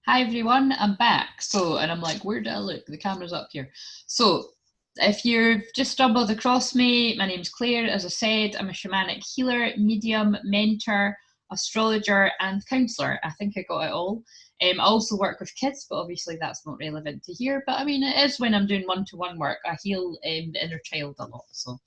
Hi everyone, I'm back. And I'm like, where did I look? The camera's up here. So, if you've just stumbled across me, my name's Claire. As I said, I'm a shamanic healer, medium, mentor, astrologer, and counsellor. I think I got it all. I also work with kids, but obviously that's not relevant to here. But I mean, it is when I'm doing one-to-one work. I heal the inner child a lot. So,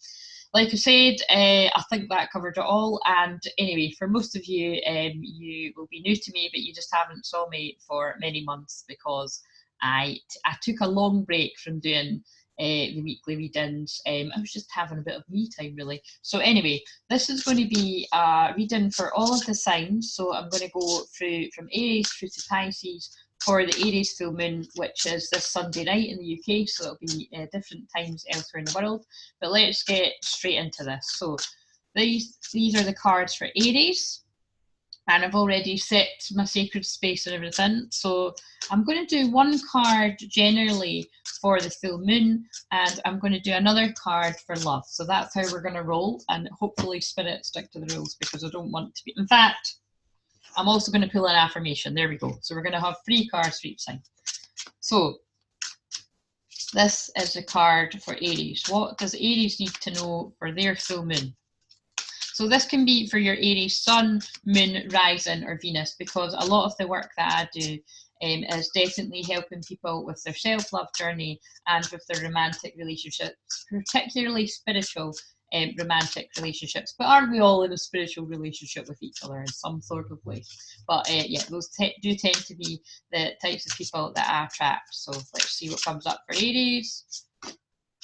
like I said, I think that covered it all. And anyway, for most of you, you will be new to me, but you just haven't saw me for many months because I took a long break from doing the weekly readings. I was just having a bit of me time, really. So anyway, this is going to be a reading for all of the signs. So I'm going to go through from Aries through to Pisces for the Aries full moon, which is this Sunday night in the UK, so it'll be different times elsewhere in the world. But let's get straight into this. So these are the cards for Aries, and I've already set my sacred space and everything. So I'm going to do one card generally for the full moon, and I'm going to do another card for love. So that's how we're going to roll, and hopefully Spirit stick to the rules, because I don't want to be... In fact, I'm also going to pull an affirmation. There we go. So we're going to have 3 cards for each sign. So this is a card for Aries. What does Aries need to know for their full moon? So this can be for your Aries sun, moon, rising, or Venus, because a lot of the work that I do is definitely helping people with their self-love journey and with their romantic relationships, particularly spiritual romantic relationships. But aren't we all in a spiritual relationship with each other in some sort of way? But yeah, those do tend to be the types of people that I attract. So let's see what comes up for Aries.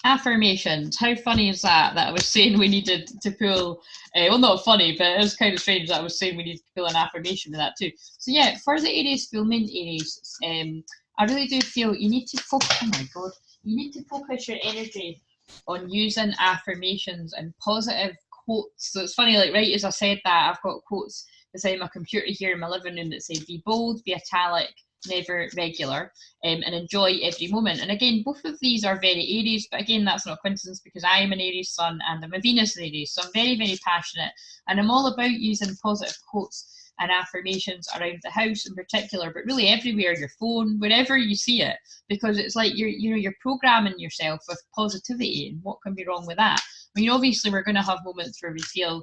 Affirmations. How funny is that I was saying we needed to pull, well, not funny, but it was kind of strange that I was saying we needed to pull an affirmation with that too. So yeah, for the Aries full moon, Aries, I really do feel you need to focus, oh my God, you need to focus your energy on using affirmations and positive quotes. So it's funny, like right as I said that, I've got quotes beside my computer here in my living room that say, be bold, be italic, never regular, and enjoy every moment. And again, both of these are very Aries, but again, that's not a coincidence because I am an Aries sun and I'm a Venus in Aries, so I'm very, very passionate, and I'm all about using positive quotes and affirmations around the house in particular, but really everywhere, your phone, wherever you see it, because it's like you're programming yourself with positivity, and what can be wrong with that? I mean, obviously we're going to have moments where we feel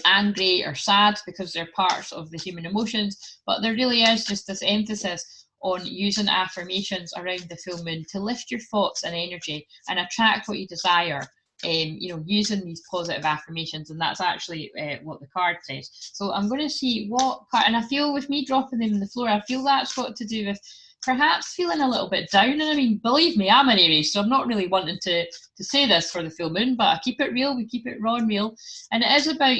angry or sad because they're parts of the human emotions, but there really is just this emphasis on using affirmations around the full moon to lift your thoughts and energy and attract what you desire. Using these positive affirmations, and that's actually what the card says. So I'm going to see what card, and I feel with me dropping them on the floor, I feel that's got to do with perhaps feeling a little bit down. And I mean, believe me, I'm an Aries, so I'm not really wanting to say this for the full moon, but I keep it real, we keep it raw and real. And it is about,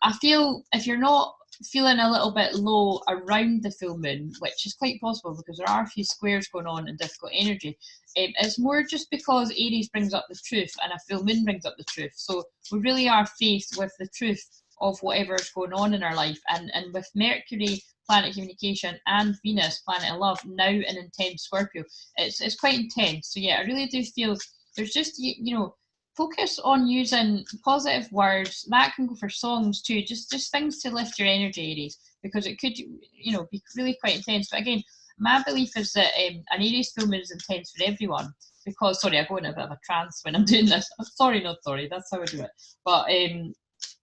I feel if you're not feeling a little bit low around the full moon, which is quite possible because there are a few squares going on in difficult energy, it's more just because Aries brings up the truth and a full moon brings up the truth. So we really are faced with the truth of whatever is going on in our life. And with Mercury, planet communication, and Venus, planet of love, now in intense Scorpio, it's quite intense. So yeah, I really do feel there's just, focus on using positive words. That can go for songs too, just things to lift your energy, Aries, because it could, be really quite intense. But again, my belief is that an Aries full moon is intense for everyone, because, sorry, I go in a bit of a trance when I'm doing this. Sorry, not sorry, that's how I do it. But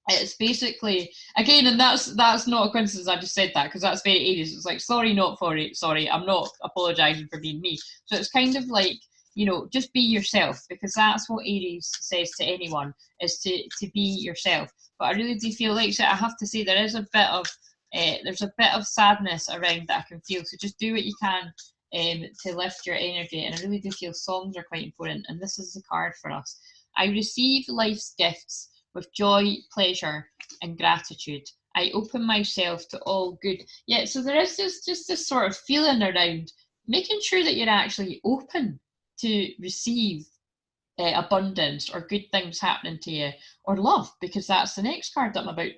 it's basically, again, and that's not a coincidence I just said that, because that's very Aries. It's like, sorry, not sorry, I'm not apologising for being me. So it's kind of like, just be yourself, because that's what Aries says to anyone, is to be yourself. But I really do feel like, so I have to say, there is a bit of there's a bit of sadness around that I can feel. So just do what you can to lift your energy. And I really do feel songs are quite important. And this is the card for us. I receive life's gifts with joy, pleasure, and gratitude. I open myself to all good. Yeah, so there is just this sort of feeling around making sure that you're actually open to receive abundance or good things happening to you, or love, because that's the next card that I'm about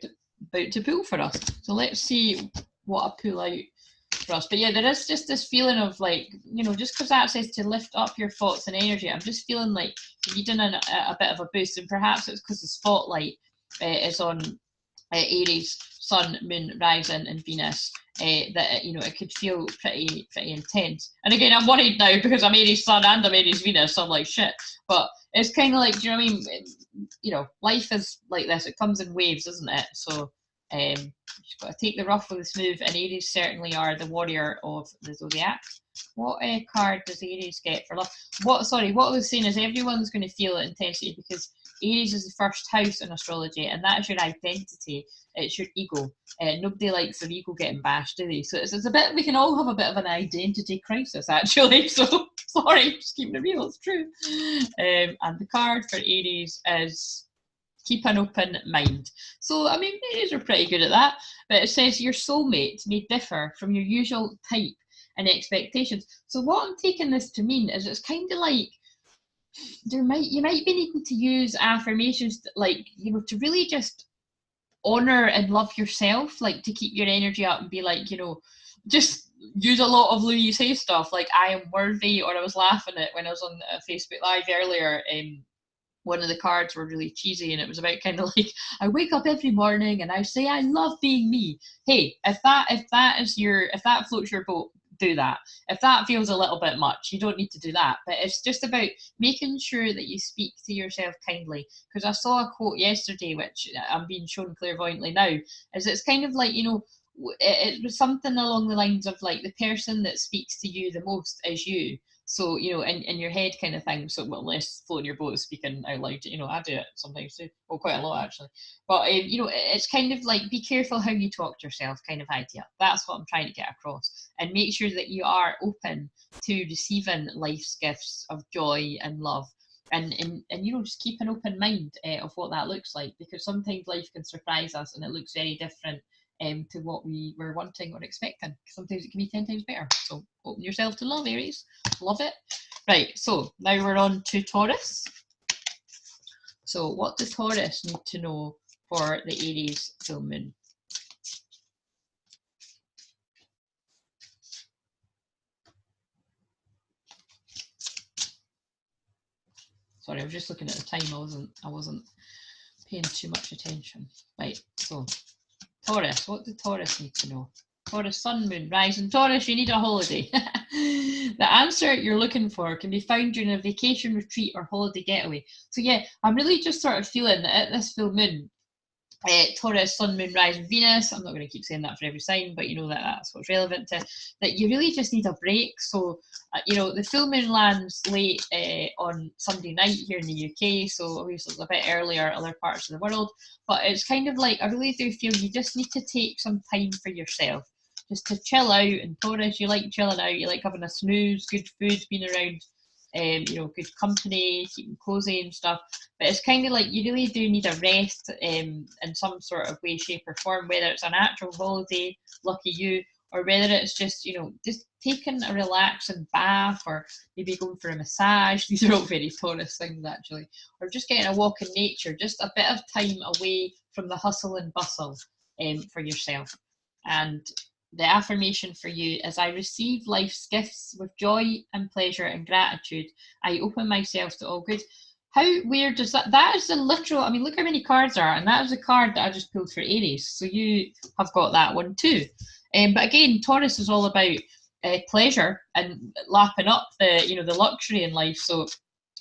to pull for us. So let's see what I pull out for us. But yeah, there is just this feeling of like, just because that says to lift up your thoughts and energy, I'm just feeling like you're needing a bit of a boost, and perhaps it's because the spotlight is on Aries. Sun, Moon, Rising, and Venus, that you know it could feel pretty intense. And again, I'm worried now because I'm Aries Sun and I'm Aries Venus, so I'm like shit. But it's kind of like, do you know what I mean? You know, life is like this. It comes in waves, isn't it? So you've got to take the rough with the smooth, and Aries certainly are the warrior of the zodiac. What card does Aries get for love? What I was saying is everyone's going to feel intensity because Aries is the first house in astrology, and that is your identity. It's your ego. Nobody likes their ego getting bashed, do they? So it's a bit, we can all have a bit of an identity crisis, actually. So sorry, just keeping it real, it's true. And the card for Aries is keep an open mind. So, I mean, Aries are pretty good at that, but it says your soulmate may differ from your usual type and expectations. So what I'm taking this to mean is it's kind of like you might be needing to use affirmations that, like, you know, to really just honor and love yourself, like to keep your energy up and be like, you know, just use a lot of Louise Hay stuff like I am worthy. Or I was laughing at when I was on Facebook Live earlier, one of the cards were really cheesy and it was about kind of like, I wake up every morning and I say I love being me. Hey, if that floats your boat, do that. If that feels a little bit much, you don't need to do that. But it's just about making sure that you speak to yourself kindly. Because I saw a quote yesterday, which I'm being shown clairvoyantly now, is it's kind of like, you know, it was something along the lines of like the person that speaks to you the most is you. So, you know, in your head kind of thing. So, well, less floating your boat, speaking out loud. You know, I do it sometimes too. Well, quite a lot actually. But, you know, it's kind of like be careful how you talk to yourself kind of idea. That's what I'm trying to get across. And make sure that you are open to receiving life's gifts of joy and love. And you know, just keep an open mind of what that looks like. Because sometimes life can surprise us and it looks very different to what we were wanting or expecting. Sometimes it can be 10 times better. So open yourself to love, Aries. Love it. Right, so now we're on to Taurus. So what does Taurus need to know for the Aries full moon? Sorry, I was just looking at the time. I wasn't paying too much attention. Right, so Taurus, what did Taurus need to know? Taurus, Sun, Moon, Rising. Taurus, you need a holiday. The answer you're looking for can be found during a vacation retreat or holiday getaway. So yeah, I'm really just sort of feeling that at this full moon, Taurus, Sun, Moon, Rising, Venus, I'm not going to keep saying that for every sign, but you know that's what's relevant to, that you really just need a break. So, you know, the full moon lands late on Sunday night here in the UK, so obviously it's a bit earlier other parts of the world, but it's kind of like, I really do feel you just need to take some time for yourself, just to chill out. And Taurus, you like chilling out, you like having a snooze, good food, being around you know, good company, keeping cozy and stuff. But it's kind of like you really do need a rest in some sort of way, shape, or form, whether it's an actual holiday, lucky you, or whether it's just, you know, just taking a relaxing bath, or maybe going for a massage. These are all very Taurus things, actually. Or just getting a walk in nature, just a bit of time away from the hustle and bustle for yourself. And the affirmation for you is, I receive life's gifts with joy and pleasure and gratitude. I open myself to all good. How weird does that is the literal, I mean, look how many cards are, and that is a card that I just pulled for Aries. So you have got that one too. But again, Taurus is all about pleasure and lapping up the, you know, the luxury in life. So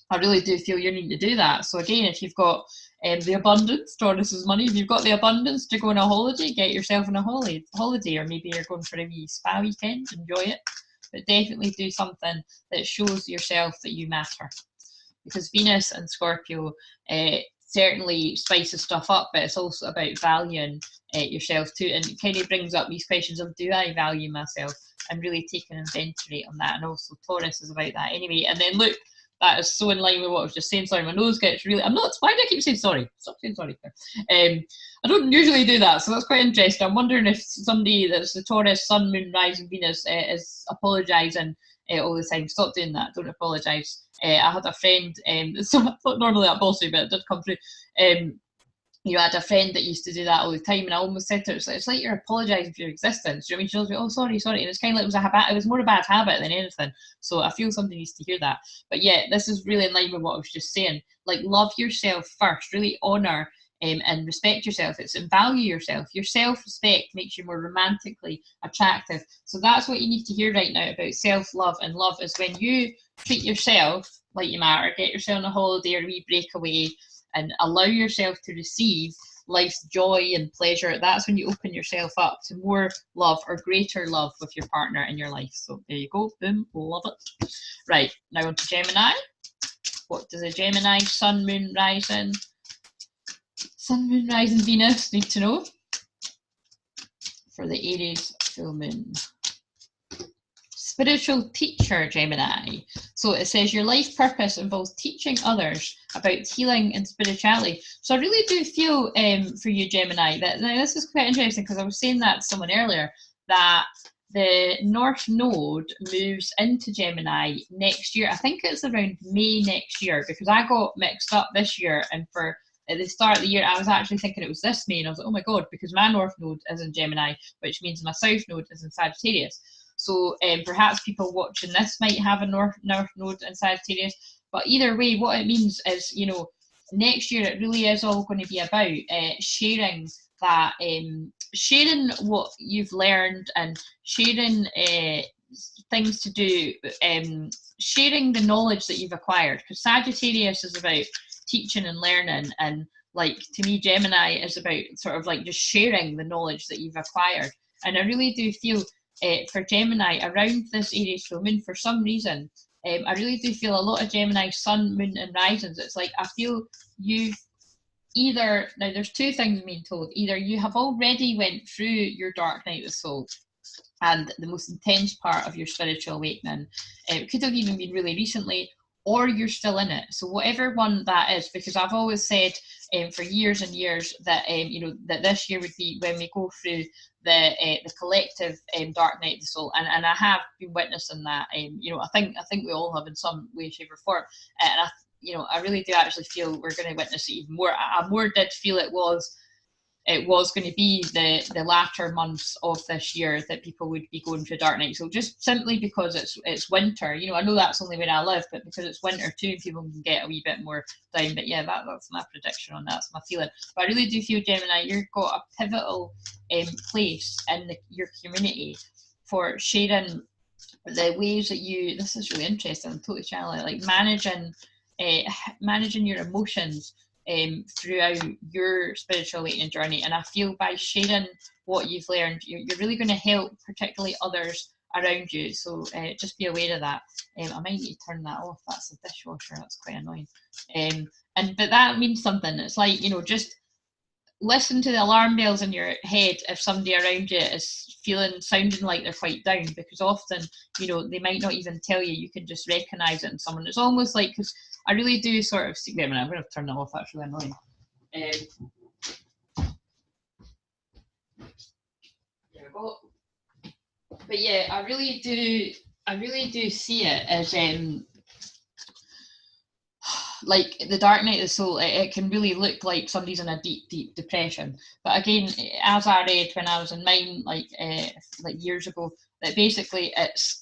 I really do feel you need to do that. So again, if you've got the abundance, Taurus is money. If you've got the abundance to go on a holiday, get yourself on a holiday, or maybe you're going for a wee spa weekend, enjoy it. But definitely do something that shows yourself that you matter. Because Venus and Scorpio certainly spices stuff up, but it's also about valuing yourself too. And it kind of brings up these questions of, do I value myself? And really taking inventory on that. And also Taurus is about that anyway. And then look, that is so in line with what I was just saying. Sorry, my nose gets really, I'm not, why do I keep saying sorry? Stop saying sorry. I don't usually do that, so that's quite interesting. I'm wondering if somebody that's the Taurus, Sun, Moon, Rising, Venus is apologising all the time. Stop doing that, don't apologise. I had a friend, so I thought normally that bossy, but it did come through. You know, I had a friend that used to do that all the time, and I almost said to her, it's like you're apologising for your existence. Do you know what I mean? She was like, oh, sorry. And it's kind of like it was a habit. It was more a bad habit than anything. So I feel somebody needs to hear that. But yeah, this is really in line with what I was just saying. Like, love yourself first. Really honour and respect yourself. It's and value yourself. Your self-respect makes you more romantically attractive. So that's what you need to hear right now about self-love and love, is when you treat yourself like you matter, get yourself on a holiday or a wee breakaway, and allow yourself to receive life's joy and pleasure. That's when you open yourself up to more love or greater love with your partner in your life. So there you go. Boom. Love it. Right. Now on to Gemini. What does a Gemini sun, moon, rising? Sun, moon, rising, Venus need to know for the Aries full moon. Spiritual teacher, Gemini. So it says your life purpose involves teaching others about healing and spirituality. So I really do feel for you, Gemini, that now this is quite interesting, because I was saying that to someone earlier, that the North Node moves into Gemini next year. I think it's around May next year, because I got mixed up this year, and for at the start of the year I was actually thinking it was this May, and I was like, oh my god, because my North Node is in Gemini, which means my South Node is in Sagittarius. So perhaps people watching this might have a North Node in Sagittarius. But either way, what it means is, you know, next year it really is all going to be about sharing that, sharing what you've learned, and sharing things to do, sharing the knowledge that you've acquired. Because Sagittarius is about teaching and learning, and like to me, Gemini is about sort of like just sharing the knowledge that you've acquired. And I really do feel for Gemini around this Aries full moon, for some reason, I really do feel a lot of Gemini sun, moon and risings. It's like I feel you've either, now there's two things I'm being told, either you have already went through your dark night of the soul and the most intense part of your spiritual awakening. It could have even been really recently, or you're still in it. So whatever one that is, because I've always said for years and years that you know, that this year would be when we go through the collective dark night of the soul, and I have been witnessing that. You know, I think we all have in some way, shape, or form, and I really do actually feel we're going to witness it even more. I more did feel it was going to be the latter months of this year that people would be going through dark night. So just simply because it's winter, you know, I know that's only where I live, but because it's winter too, people can get a wee bit more down. But yeah, that's my prediction on that. That's my feeling. But I really do feel, Gemini, you've got a pivotal place in your community for sharing the ways that you, this is really interesting, I'm totally channeling, like managing your emotions throughout your spiritual awakening journey. And I feel by sharing what you've learned, you're really going to help particularly others around you. So just be aware of that. I might need to turn that off. That's the dishwasher. That's quite annoying. But that means something. It's like, you know, just listen to the alarm bells in your head if somebody around you is sounding like they're quite down, because often, you know, they might not even tell you. You can just recognize it in someone. It's almost like, because I really do sort of see, wait a minute, I'm going to turn that off. That's really annoying. There we go. But yeah, I really do see it as like the dark night of the soul. It can really look like somebody's in a deep depression. But again, as I read when I was in mine, like years ago, that basically it's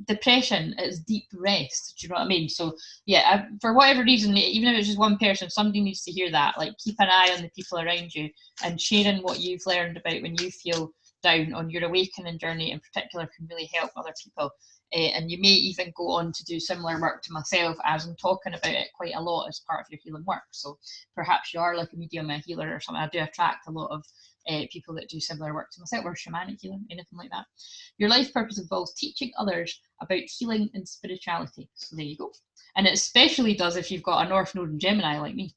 depression, it's deep rest. Do you know what I mean? So yeah, for whatever reason, even if it's just one person, somebody needs to hear that. Like, keep an eye on the people around you, and sharing what you've learned about when you feel down on your awakening journey in particular can really help other people. And you may even go on to do similar work to myself, as I'm talking about it quite a lot as part of your healing work. So perhaps you are like a medium, a healer or something. I do attract a lot of people that do similar work to myself, or shamanic healing, anything like that. Your life purpose involves teaching others about healing and spirituality. So there you go. And it especially does if you've got a North Node in Gemini like me.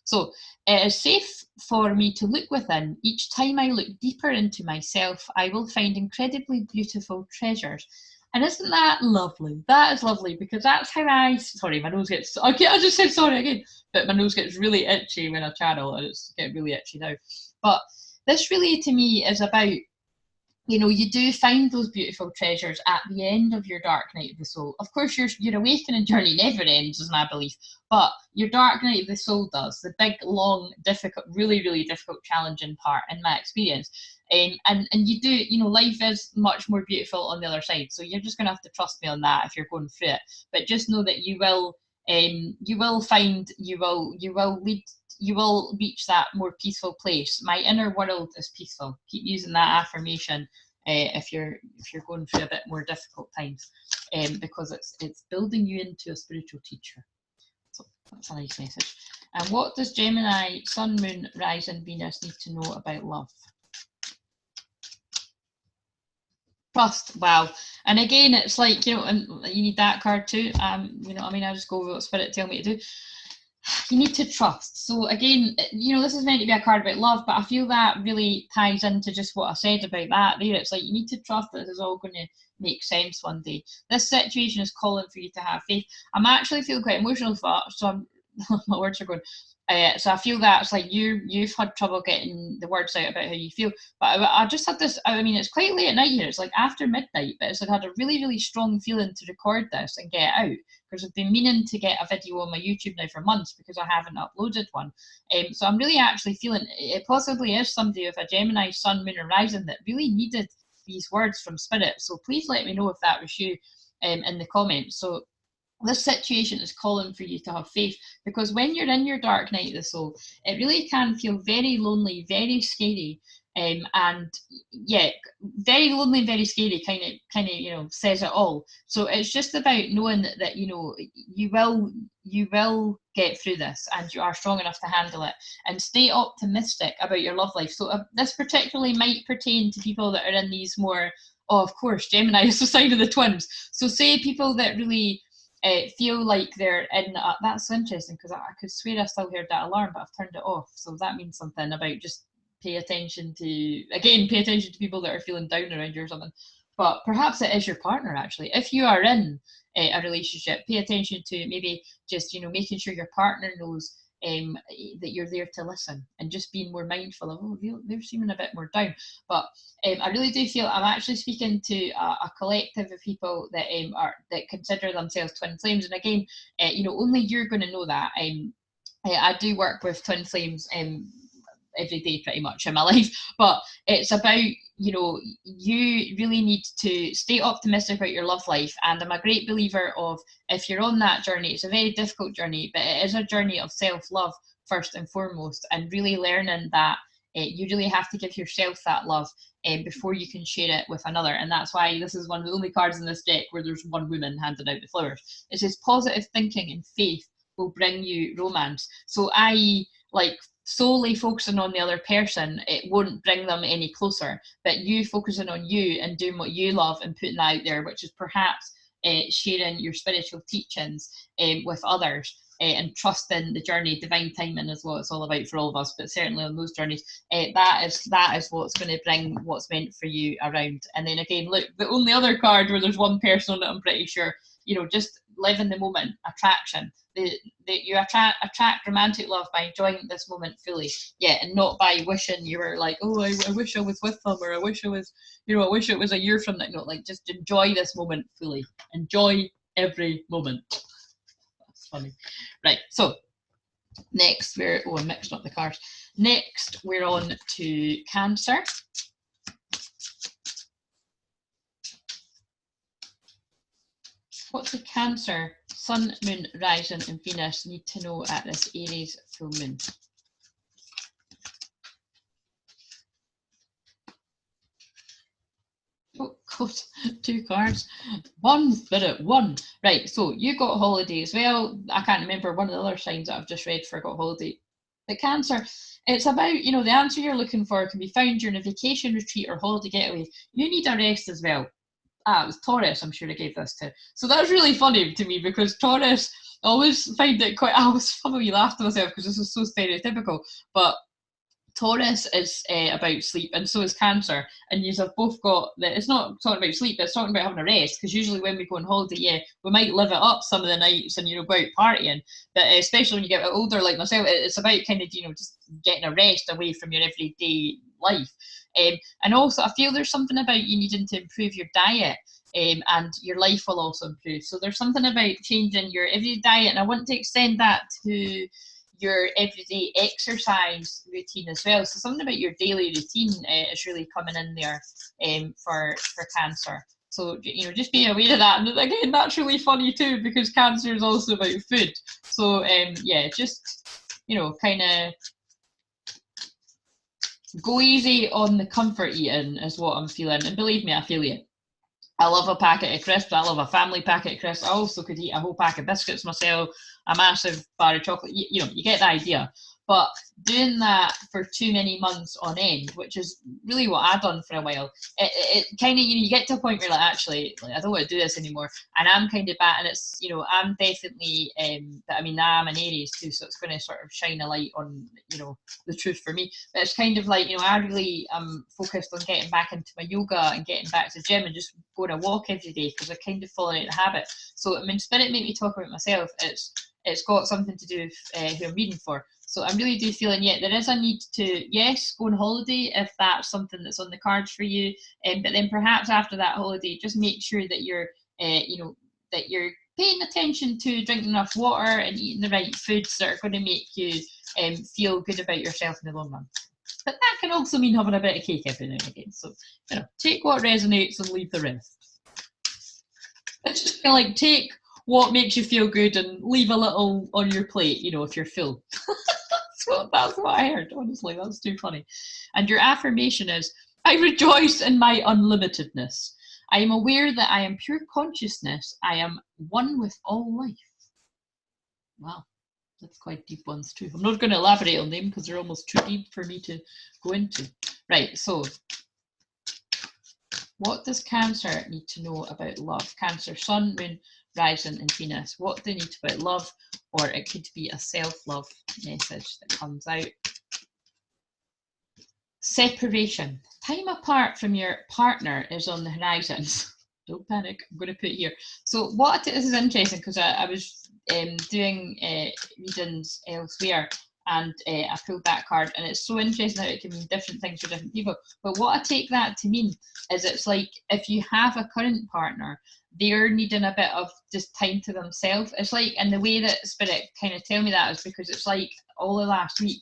So it is safe for me to look within. Each time I look deeper into myself, I will find incredibly beautiful treasures. And isn't that lovely? That is lovely, because that's how sorry, my nose gets, okay, I just said sorry again, but my nose gets really itchy when I channel, and it's getting really itchy now. But this really, to me, is about, you know, you do find those beautiful treasures at the end of your dark night of the soul. Of course, your awakening journey never ends, is my belief, but your dark night of the soul does. The big, long, difficult, really, really difficult, challenging part, in my experience. And you do, you know, life is much more beautiful on the other side. So you're just going to have to trust me on that if you're going through it. But just know that you will find, you will lead, you will reach that more peaceful place. My inner world is peaceful. Keep using that affirmation if you're going through a bit more difficult times, because it's building you into a spiritual teacher. So that's a nice message. And what does Gemini, Sun, Moon, Rising, Venus need to know about love? Trust. Wow. And again, it's like, you know, and you need that card too. You know, I mean, I just go with what Spirit tell me to do. You need to trust. So again, you know, this is meant to be a card about love, but I feel that really ties into just what I said about that there. It's like you need to trust that this is all going to make sense one day. This situation is calling for you to have faith. I'm actually feeling quite emotional, so I'm my words are going. So I feel that it's like you've had trouble getting the words out about how you feel. But I just had this, I mean, it's quite late at night here. It's like after midnight, but it's like I had a really, really strong feeling to record this and get it out, because I've been meaning to get a video on my YouTube now for months because I haven't uploaded one. So I'm really actually feeling it possibly is somebody with a Gemini, Sun, Moon, and Rising that really needed these words from Spirit. So please let me know if that was you in the comments. So this situation is calling for you to have faith, because when you're in your dark night of the soul, it really can feel very lonely, very scary, and yeah, very lonely, very scary. Kind of, you know, says it all. So it's just about knowing that you know you will get through this, and you are strong enough to handle it, and stay optimistic about your love life. So this particularly might pertain to people that are in these more, oh, of course, Gemini is the sign of the twins. So say people that really feel like they're in that's interesting, because I could swear I still heard that alarm, but I've turned it off, so that means something about just pay attention to people that are feeling down around you or something. But perhaps it is your partner. Actually, if you are in a relationship, pay attention to maybe just, you know, making sure your partner knows that you're there to listen, and just being more mindful of, oh, they're seeming a bit more down. But I really do feel I'm actually speaking to a collective of people that that consider themselves twin flames. And again, you know, only you're going to know that. I do work with twin flames every day pretty much in my life, but it's about, you know, you really need to stay optimistic about your love life. And I'm a great believer of, if you're on that journey, it's a very difficult journey, but it is a journey of self-love first and foremost, and really learning that you really have to give yourself that love before you can share it with another. And that's why this is one of the only cards in this deck where there's one woman handing out the flowers. It says positive thinking and faith will bring you romance. So i.e., like, solely focusing on the other person, it won't bring them any closer. But you focusing on you and doing what you love and putting that out there, which is perhaps sharing your spiritual teachings with others, and trusting the journey. Divine timing is what it's all about for all of us, but certainly on those journeys, that is what's going to bring what's meant for you around. And then again, look, the only other card where there's one person on it, I'm pretty sure, you know, just live in the moment, attraction. You attract romantic love by enjoying this moment fully, and not by wishing you were like, oh, I wish I was with them, or I wish I was, you know, I wish it was a year from now. No, like, just enjoy this moment fully. Enjoy every moment. That's funny. Right, so next I'm mixing up the cards. Next, we're on to Cancer. What do Cancer, Sun, Moon, Rising, and Venus need to know at this Aries full moon? Oh God, 2 cards. One Spirit, one. Right, so you got holiday as well. I can't remember one of the other signs that I've just read for got holiday. The Cancer, it's about, you know, the answer you're looking for can be found during a vacation retreat or holiday getaway. You need a rest as well. It was Taurus, I'm sure I gave this to. So that's really funny to me, because Taurus, I always find it quite, I always probably laugh to myself because this is so stereotypical, but Taurus is about sleep, and so is Cancer. And you have both got that. It's not talking about sleep, it's talking about having a rest, because usually when we go on holiday, we might live it up some of the nights and, you know, go out partying. But especially when you get older like myself, it's about kind of, you know, just getting a rest away from your everyday life. And also, I feel there's something about you needing to improve your diet, and your life will also improve. So there's something about changing your everyday diet, and I want to extend that to your everyday exercise routine as well. So something about your daily routine is really coming in there for Cancer. So, you know, just be aware of that. And again, that's really funny too, because Cancer is also about food. So just you know, kind of go easy on the comfort eating is what I'm feeling. And believe me, I feel it. I love a packet of crisps. I love a family packet of crisps. I also could eat a whole pack of biscuits myself, a massive bar of chocolate. You know, you get the idea. But doing that for too many months on end, which is really what I've done for a while, it kind of, you know, you get to a point where like, actually, like, I don't want to do this anymore. And I'm kind of bad, and it's, you know, I'm definitely, I mean, I'm an Aries too, so it's going to sort of shine a light on, you know, the truth for me. But it's kind of like, you know, I really am focused on getting back into my yoga and getting back to the gym and just going a walk every day, because I kind of fallen out of habit. So I mean, Spirit made me talk about myself. It's got something to do with who I'm reading for. So I really do feel, and yet there is a need to, yes, go on holiday if that's something that's on the cards for you, but then perhaps after that holiday, just make sure that you're, you know, that you're paying attention to drinking enough water and eating the right foods that are going to make you feel good about yourself in the long run. But that can also mean having a bit of cake every now and again. So, you know, take what resonates and leave the rest. It's just kind of like take what makes you feel good and leave a little on your plate, you know, if you're full. So that's what I heard, honestly. That's too funny. And your affirmation is, I rejoice in my unlimitedness. I am aware that I am pure consciousness. I am one with all life. Wow, that's quite deep ones too. I'm not going to elaborate on them because they're almost too deep for me to go into. Right, so what does Cancer need to know about love? Cancer, Sun, Moon, Rising and Venus. What do they need about love? Or it could be a self-love message that comes out. Separation. Time apart from your partner is on the horizon. Don't panic, I'm going to put here. So what, this is interesting because I was doing readings elsewhere, and I pulled that card, and it's so interesting how it can mean different things for different people. But what I take that to mean is it's like if you have a current partner, they're needing a bit of just time to themselves. It's like, and the way that Spirit kind of tell me that is because it's like all the last week,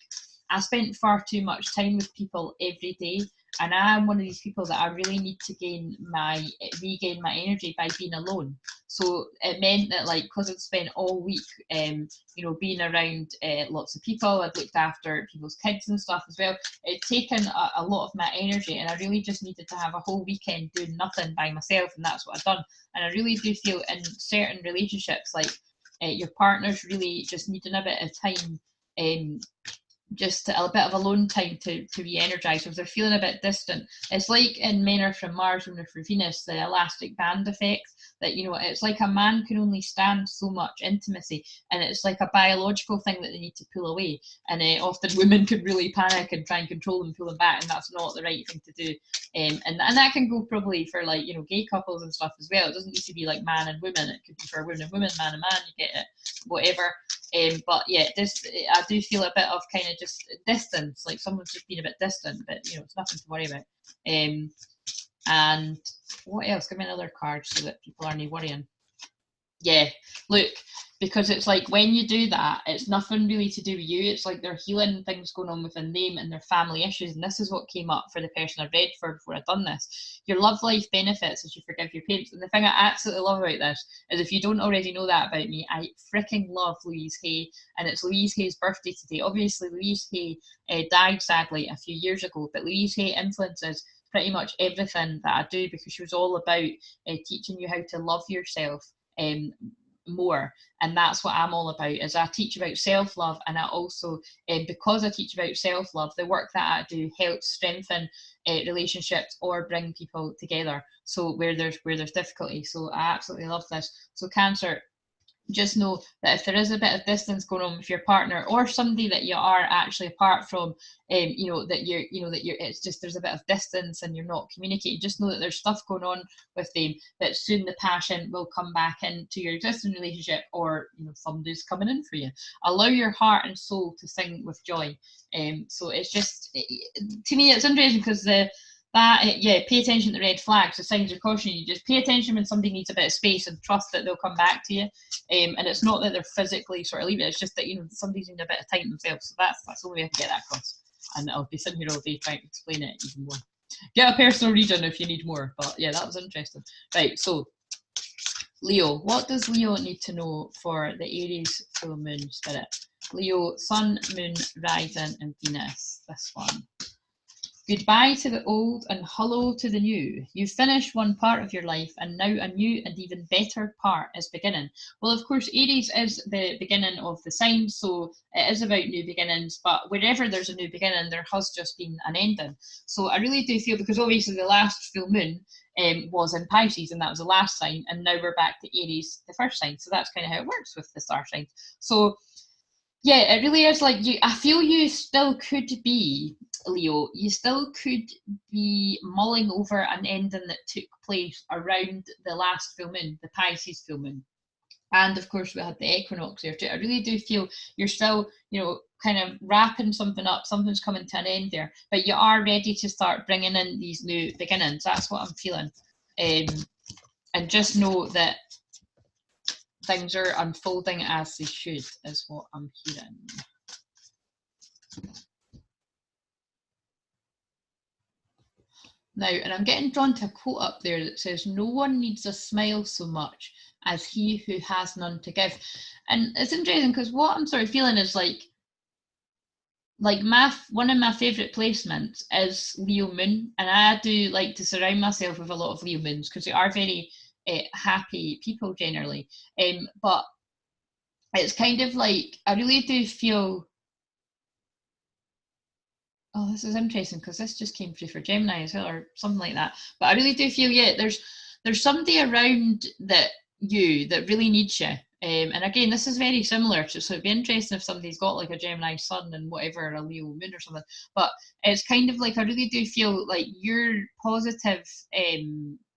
I spent far too much time with people every day. And I'm one of these people that I really need to regain my energy by being alone. So it meant that, like, because I'd spent all week, you know, being around lots of people, I'd looked after people's kids and stuff as well. It'd taken a lot of my energy, and I really just needed to have a whole weekend doing nothing by myself, and that's what I've done. And I really do feel in certain relationships, like your partner's really just needing a bit of time, just a bit of alone time to re-energize. If they're feeling a bit distant, it's like in Men Are From Mars, Women Are From Venus, the elastic band effect, that, you know, it's like a man can only stand so much intimacy, and it's like a biological thing that they need to pull away, and often women can really panic and try and control them, pull them back, and that's not the right thing to do. And that can go probably for, like, you know, gay couples and stuff as well. It doesn't need to be like man and woman, it could be for women and women, man and man, you get it, whatever. But yeah, I do feel a bit of kind of just distance, like someone's just been a bit distant, but, you know, it's nothing to worry about. And what else? Give me another card so that people aren't worrying. Yeah, look, because it's like when you do that, it's nothing really to do with you. It's like they're healing things going on within them and their family issues. And this is what came up for the person I read for before I'd done this. Your love life benefits as you forgive your parents. And the thing I absolutely love about this is, if you don't already know that about me, I freaking love Louise Hay. And it's Louise Hay's birthday today. Obviously, Louise Hay died sadly a few years ago, but Louise Hay influences pretty much everything that I do, because she was all about teaching you how to love yourself more. And that's what I'm all about, is I teach about self-love, and I also, because I teach about self-love, the work that I do helps strengthen relationships or bring people together, so where there's difficulty. So I absolutely love this. So Cancer, just know that if there is a bit of distance going on with your partner, or somebody that you are actually apart from, you know, that you're, it's just, there's a bit of distance and you're not communicating, just know that there's stuff going on with them, that soon the passion will come back into your existing relationship, or, you know, somebody's coming in for you. Allow your heart and soul to sing with joy. So it's just, to me, it's interesting because pay attention to the red flags, the signs of caution. You just pay attention when somebody needs a bit of space, and trust that they'll come back to you. And it's not that they're physically sort of leaving, it's just that, you know, somebody's in a bit of time themselves. So that's the only way I can get that across. And I'll be sitting here all day trying to explain it even more. Get a personal reading if you need more. But yeah, that was interesting. Right, so Leo, what does Leo need to know for the Aries full moon spirit? Leo, sun, moon, rising, and Venus. This one. Goodbye to the old and hello to the new. You've finished one part of your life and now a new and even better part is beginning. Well, of course, Aries is the beginning of the sign, so it is about new beginnings, but wherever there's a new beginning, there has just been an ending. So I really do feel, because obviously the last full moon was in Pisces, and that was the last sign, and now we're back to Aries, the first sign. So that's kind of how it works with the star signs. So yeah, it really is like I feel you still could be, Leo, you still could be mulling over an ending that took place around the last full moon, the Pisces full moon. And of course, we had the equinox there too. I really do feel you're still, kind of wrapping something up, something's coming to an end there, but you are ready to start bringing in these new beginnings. That's what I'm feeling. And just know that things are unfolding as they should, is what I'm hearing. Now, and I'm getting drawn to a quote up there that says, "No one needs a smile so much as he who has none to give." And it's interesting because what I'm sort of feeling is like one of my favourite placements is Leo moon, and I do like to surround myself with a lot of Leo moons because they are very happy people generally. But it's kind of like I really do feel. Oh, this is interesting because this just came through for Gemini as well, or something like that. But I really do feel, yeah, there's somebody around that really needs you. And again, this is very similar to, so it'd be interesting if somebody's got like a Gemini sun and whatever, a Leo moon or something. But it's kind of like I really do feel like your positive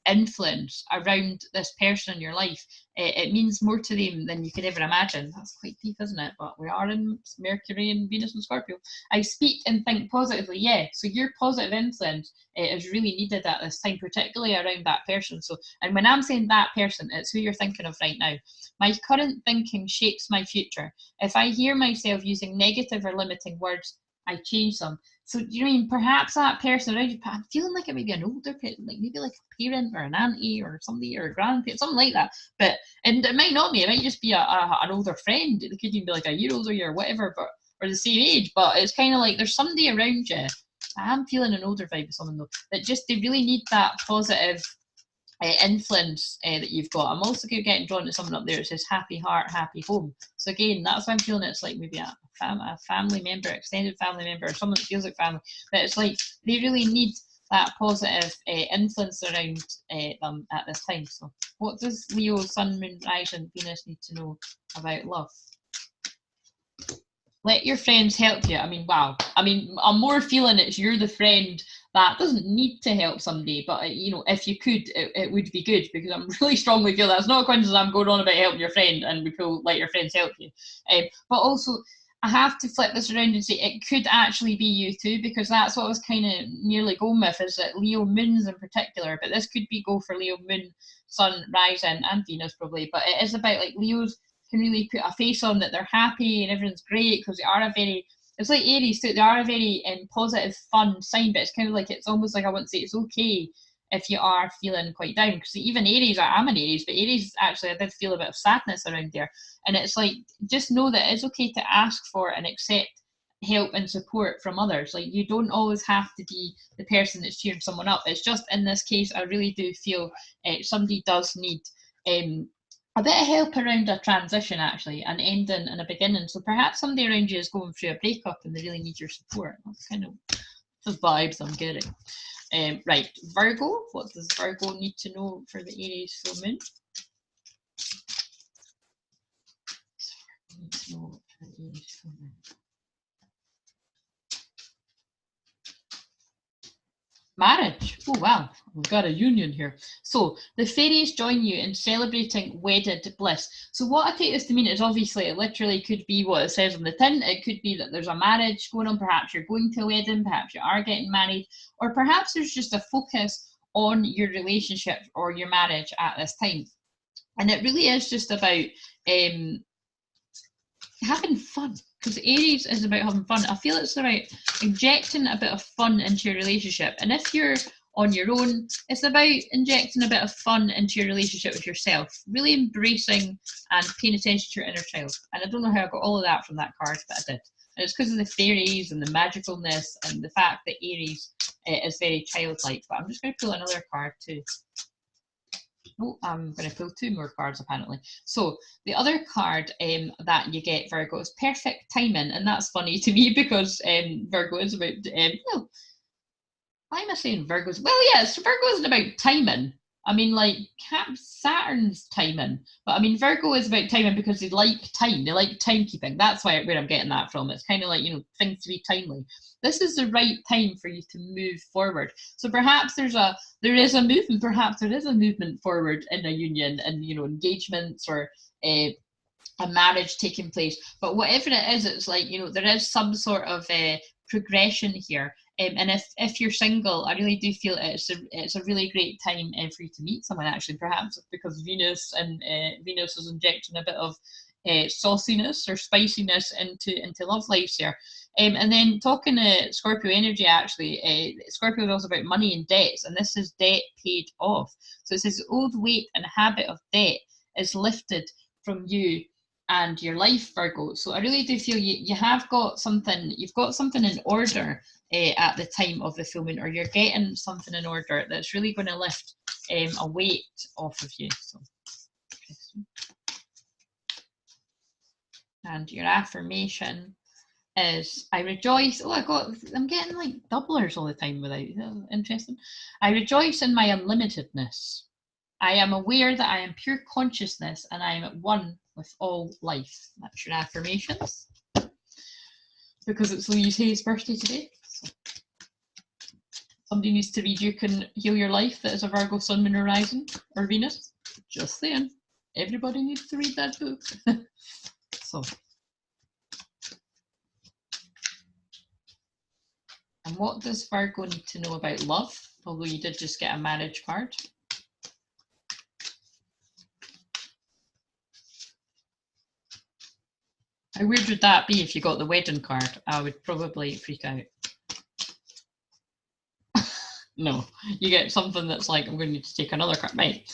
influence around this person in your life, it means more to them than you could ever imagine. That's quite deep, isn't it? But we are in Mercury and Venus and Scorpio. I speak and think positively, yeah. So your positive influence is really needed at this time, particularly around that person. So, and when I'm saying that person, it's who you're thinking of right now. My current thinking shapes my future. If I hear myself using negative or limiting words, I change them. So you know, perhaps that person around you, I'm feeling like it may be an older person, like maybe like a parent or an auntie or somebody or a grandparent, something like that. But and it might not be, it might just be an older friend. It could even be like a year older or whatever, but or the same age. But it's kind of like there's somebody around you. I am feeling an older vibe with someone though, that just they really need that positive influence that you've got. I'm also getting drawn to someone up there that says happy heart, happy home. So again, that's why I'm feeling it's like maybe a family member, extended family member, or someone that feels like family. But it's like they really need that positive influence around them at this time. So what does Leo, Sun, Moon, Rise and Venus need to know about love? Let your friends help you. I mean, wow. I mean, I'm more feeling it's you're the friend that doesn't need to help somebody, but you know, if you could, it would be good, because I'm really strongly feel that's not a coincidence I'm going on about helping your friend and we could let your friends help you. But also, I have to flip this around and say it could actually be you too, because that's what I was kind of nearly going with, is that Leo moons in particular, but this could be go for Leo moon, sun, rising, and Venus probably. But it is about like Leos can really put a face on that they're happy and everything's great, because they are a very, it's like Aries too, they are a very positive, fun sign, but it's kind of like, it's almost like I wouldn't say it's okay if you are feeling quite down, because even Aries, I'm an Aries, but Aries actually I did feel a bit of sadness around there, and it's like, just know that it's okay to ask for and accept help and support from others. Like, you don't always have to be the person that's cheering someone up. It's just in this case I really do feel somebody does need a bit of help around a transition, actually, an ending and a beginning. So perhaps somebody around you is going through a breakup and they really need your support. That's kind of the vibes I'm getting. Right, Virgo, what does Virgo need to know for the Aries full moon? Need to know for the Aries full moon. Marriage. Oh wow, we've got a union here. So the fairies join you in celebrating wedded bliss. So what I take this to mean is, obviously it literally could be what it says on the tin. It could be that there's a marriage going on, perhaps you're going to a wedding, perhaps you are getting married, or perhaps there's just a focus on your relationship or your marriage at this time. And it really is just about having fun, because Aries is about having fun. I feel it's about injecting a bit of fun into your relationship. And if you're on your own. It's about injecting a bit of fun into your relationship with yourself, really embracing and paying attention to your inner child. And I don't know how I got all of that from that card, but I did. And it's because of the fairies and the magicalness and the fact that Aries is very childlike. But I'm just going to pull another card too. Oh, I'm going to pull 2 more cards apparently. So the other card that you get, Virgo, is perfect timing. And that's funny to me because Virgo is about, well, why am I saying Virgo's? Well, yes, Virgo isn't about timing. I mean, like, Saturn's timing. But I mean, Virgo is about timing because they like time. They like timekeeping. That's where I'm getting that from. It's kind of like, you know, things to be timely. This is the right time for you to move forward. So perhaps there is a movement. Perhaps there is a movement forward in a union and, you know, engagements or a marriage taking place. But whatever it is, it's like, you know, there is some sort of progression here. And if you're single, I really do feel it's a really great time for you to meet someone, actually, perhaps because Venus is injecting a bit of sauciness or spiciness into love lives here. And then talking Scorpio energy, actually, Scorpio is also about money and debts, and this is debt paid off. So it says old weight and habit of debt is lifted from you and your life, Virgo. So I really do feel you have got something, you've got something in order at the time of the full moon, or you're getting something in order that's really going to lift a weight off of you. So, and your affirmation is, I rejoice. Oh, I'm getting like doublers all the time without, interesting. I rejoice in my unlimitedness. I am aware that I am pure consciousness and I am at one with all life. That's your affirmations. Because it's Louise Hay's birthday today. So somebody needs to read You Can Heal Your Life that is a Virgo Sun, Moon, Horizon, or Venus. Just saying. Everybody needs to read that book. So. And what does Virgo need to know about love? Although you did just get a marriage card. How weird would that be if you got the wedding card? I would probably freak out. No, you get something that's like, I'm going to need to take another card. Right,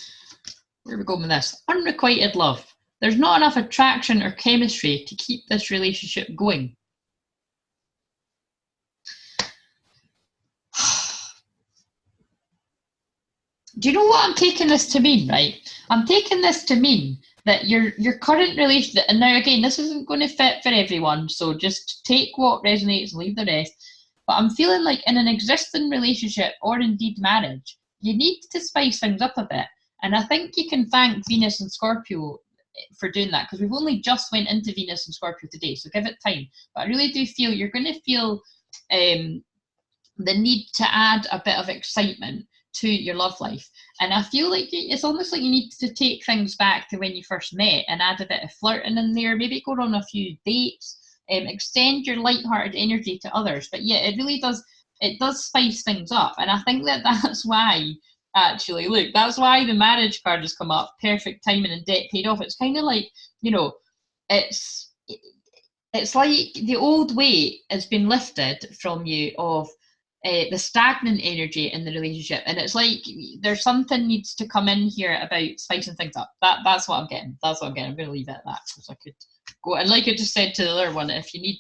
where are we going with this? Unrequited love. There's not enough attraction or chemistry to keep this relationship going. Do you know what I'm taking this to mean, right? I'm taking this to mean that your current relationship, and now again, this isn't going to fit for everyone, so just take what resonates and leave the rest. But I'm feeling like in an existing relationship or indeed marriage, you need to spice things up a bit. And I think you can thank Venus and Scorpio for doing that, because we've only just went into Venus and Scorpio today, so give it time. But I really do feel you're going to feel the need to add a bit of excitement to your love life. And I feel like it's almost like you need to take things back to when you first met and add a bit of flirting in there, maybe go on a few dates, extend your light-hearted energy to others. But yeah, it does spice things up. And I think that's why, actually, look, that's why the marriage card has come up, perfect timing and debt paid off. It's kind of like, you know, it's like the old weight has been lifted from you of the stagnant energy in the relationship, and it's like there's something needs to come in here about spicing things up. That's what I'm getting. I'm going to leave it at that, because I could go, and like I just said to the other one, if you need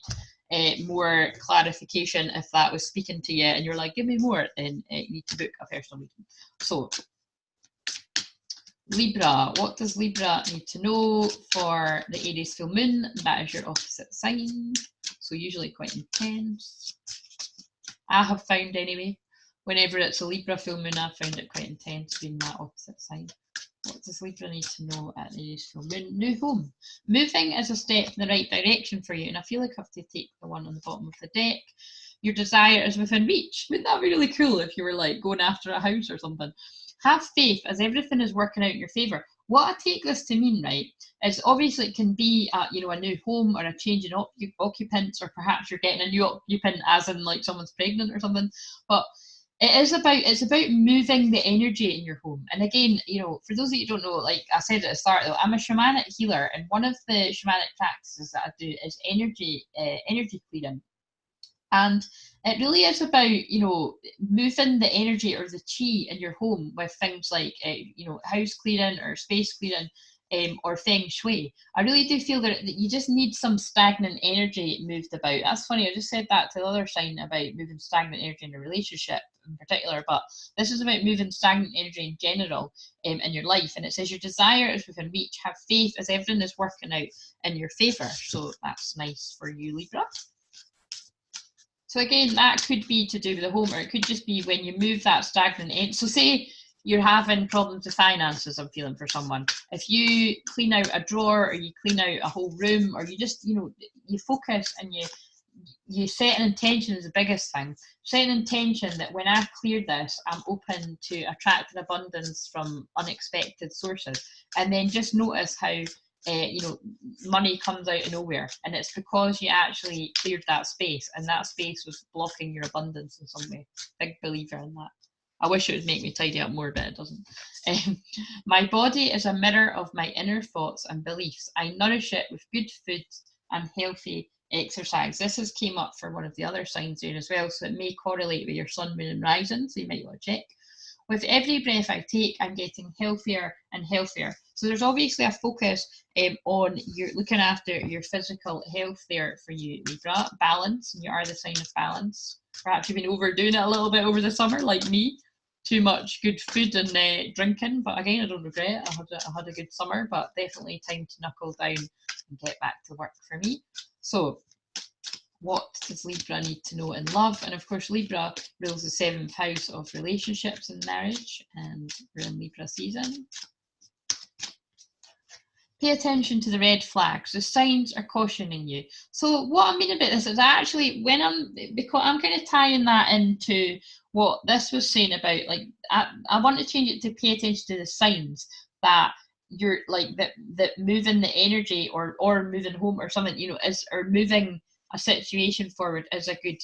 more clarification, if that was speaking to you and you're like, give me more, then you need to book a personal meeting. So Libra, what does Libra need to know for the Aries full moon? That is your opposite sign, so usually quite intense. I have found anyway, whenever it's a Libra full moon, I found it quite intense being that opposite sign. What does Libra need to know at the Aries full moon? New home. Moving is a step in the right direction for you, and I feel like I have to take the one on the bottom of the deck. Your desire is within reach. Wouldn't that be really cool if you were like going after a house or something? Have faith as everything is working out in your favour. What I take this to mean, right, is obviously it can be a new home or a change in occupants, or perhaps you're getting a new occupant as in like someone's pregnant or something. But it's about moving the energy in your home. And again, for those of you who don't know, like I said at the start though, I'm a shamanic healer, and one of the shamanic practices that I do is energy clearing. And it really is about, you know, moving the energy or the chi in your home with things like, you know, house clearing or space clearing, or feng shui. I really do feel that you just need some stagnant energy moved about. That's funny. I just said that to the other sign about moving stagnant energy in a relationship in particular, but this is about moving stagnant energy in general, in your life. And it says your desire is within reach. Have faith as everything is working out in your favor. So that's nice for you, Libra. So again, that could be to do with the home, or it could just be when you move that stagnant energy. So say you're having problems with finances, I'm feeling for someone. If you clean out a drawer, or you clean out a whole room, or you just, you know, you focus and you set an intention is the biggest thing. Set an intention that when I've cleared this, I'm open to attracting abundance from unexpected sources. And then just notice how, you know, money comes out of nowhere. And it's because you actually cleared that space, and that space was blocking your abundance in some way. Big believer in that. I wish it would make me tidy up more, but it doesn't. My body is a mirror of my inner thoughts and beliefs. I nourish it with good food and healthy exercise. This has came up for one of the other signs there as well, so it may correlate with your sun, moon and rising, so you might want to check. With every breath I take, I'm getting healthier and healthier. So there's obviously a focus on your looking after your physical health there for you, Libra. Balance, and you are the sign of balance. Perhaps you've been overdoing it a little bit over the summer, like me. Too much good food and drinking, but again, I don't regret it. I had a good summer, but definitely time to knuckle down and get back to work for me. So what does Libra need to know in love? And of course, Libra rules the 7th house of relationships and marriage, and we're in Libra season. Pay attention to the red flags. The signs are cautioning you. So what I mean about this is actually when because I'm kind of tying that into what this was saying about, like, I want to change it to pay attention to the signs that you're like that moving the energy or moving home or something, you know, or moving a situation forward is a good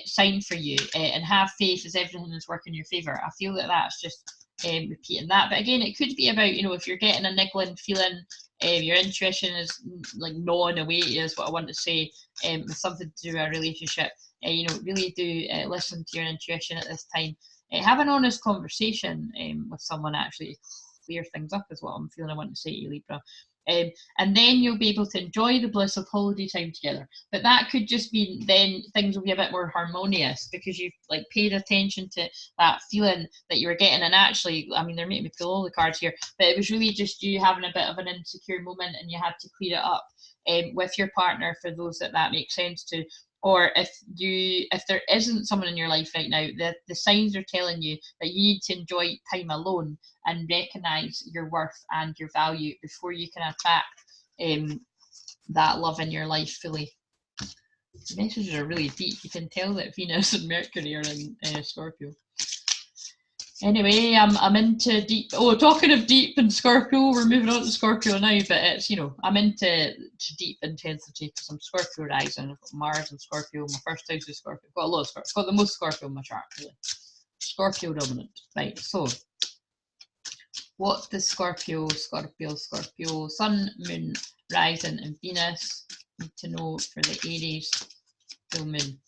sign for you, and have faith as everything is working in your favor. I feel that that's just repeating that, but again, it could be about, you know, if you're getting a niggling feeling, your intuition is like gnawing away is what I want to say, with something to do with a relationship. You know, really do listen to your intuition at this time. Have an honest conversation with someone actually to clear things up is what I'm feeling I want to say to you, Libra. And then you'll be able to enjoy the bliss of holiday time together. But that could just be then things will be a bit more harmonious because you've like paid attention to that feeling that you were getting. And actually, I mean, they're making me pull all the cards here, but it was really just you having a bit of an insecure moment and you had to clear it up with your partner, for those that makes sense to. Or if there isn't someone in your life right now, the signs are telling you that you need to enjoy time alone and recognize your worth and your value before you can attract that love in your life fully. The messages are really deep. You can tell that Venus and Mercury are in Scorpio. Anyway, I'm into deep. Oh, talking of deep and Scorpio, we're moving on to Scorpio now, but it's, you know, I'm into deep intensity because I'm Scorpio rising. I've got Mars and Scorpio. My first house is Scorpio. I've got a lot of Scorpio. I've got the most Scorpio in my chart, really. Scorpio dominant. Right, so what does Scorpio, Sun, Moon, Rising and Venus need to know for the Aries full moon?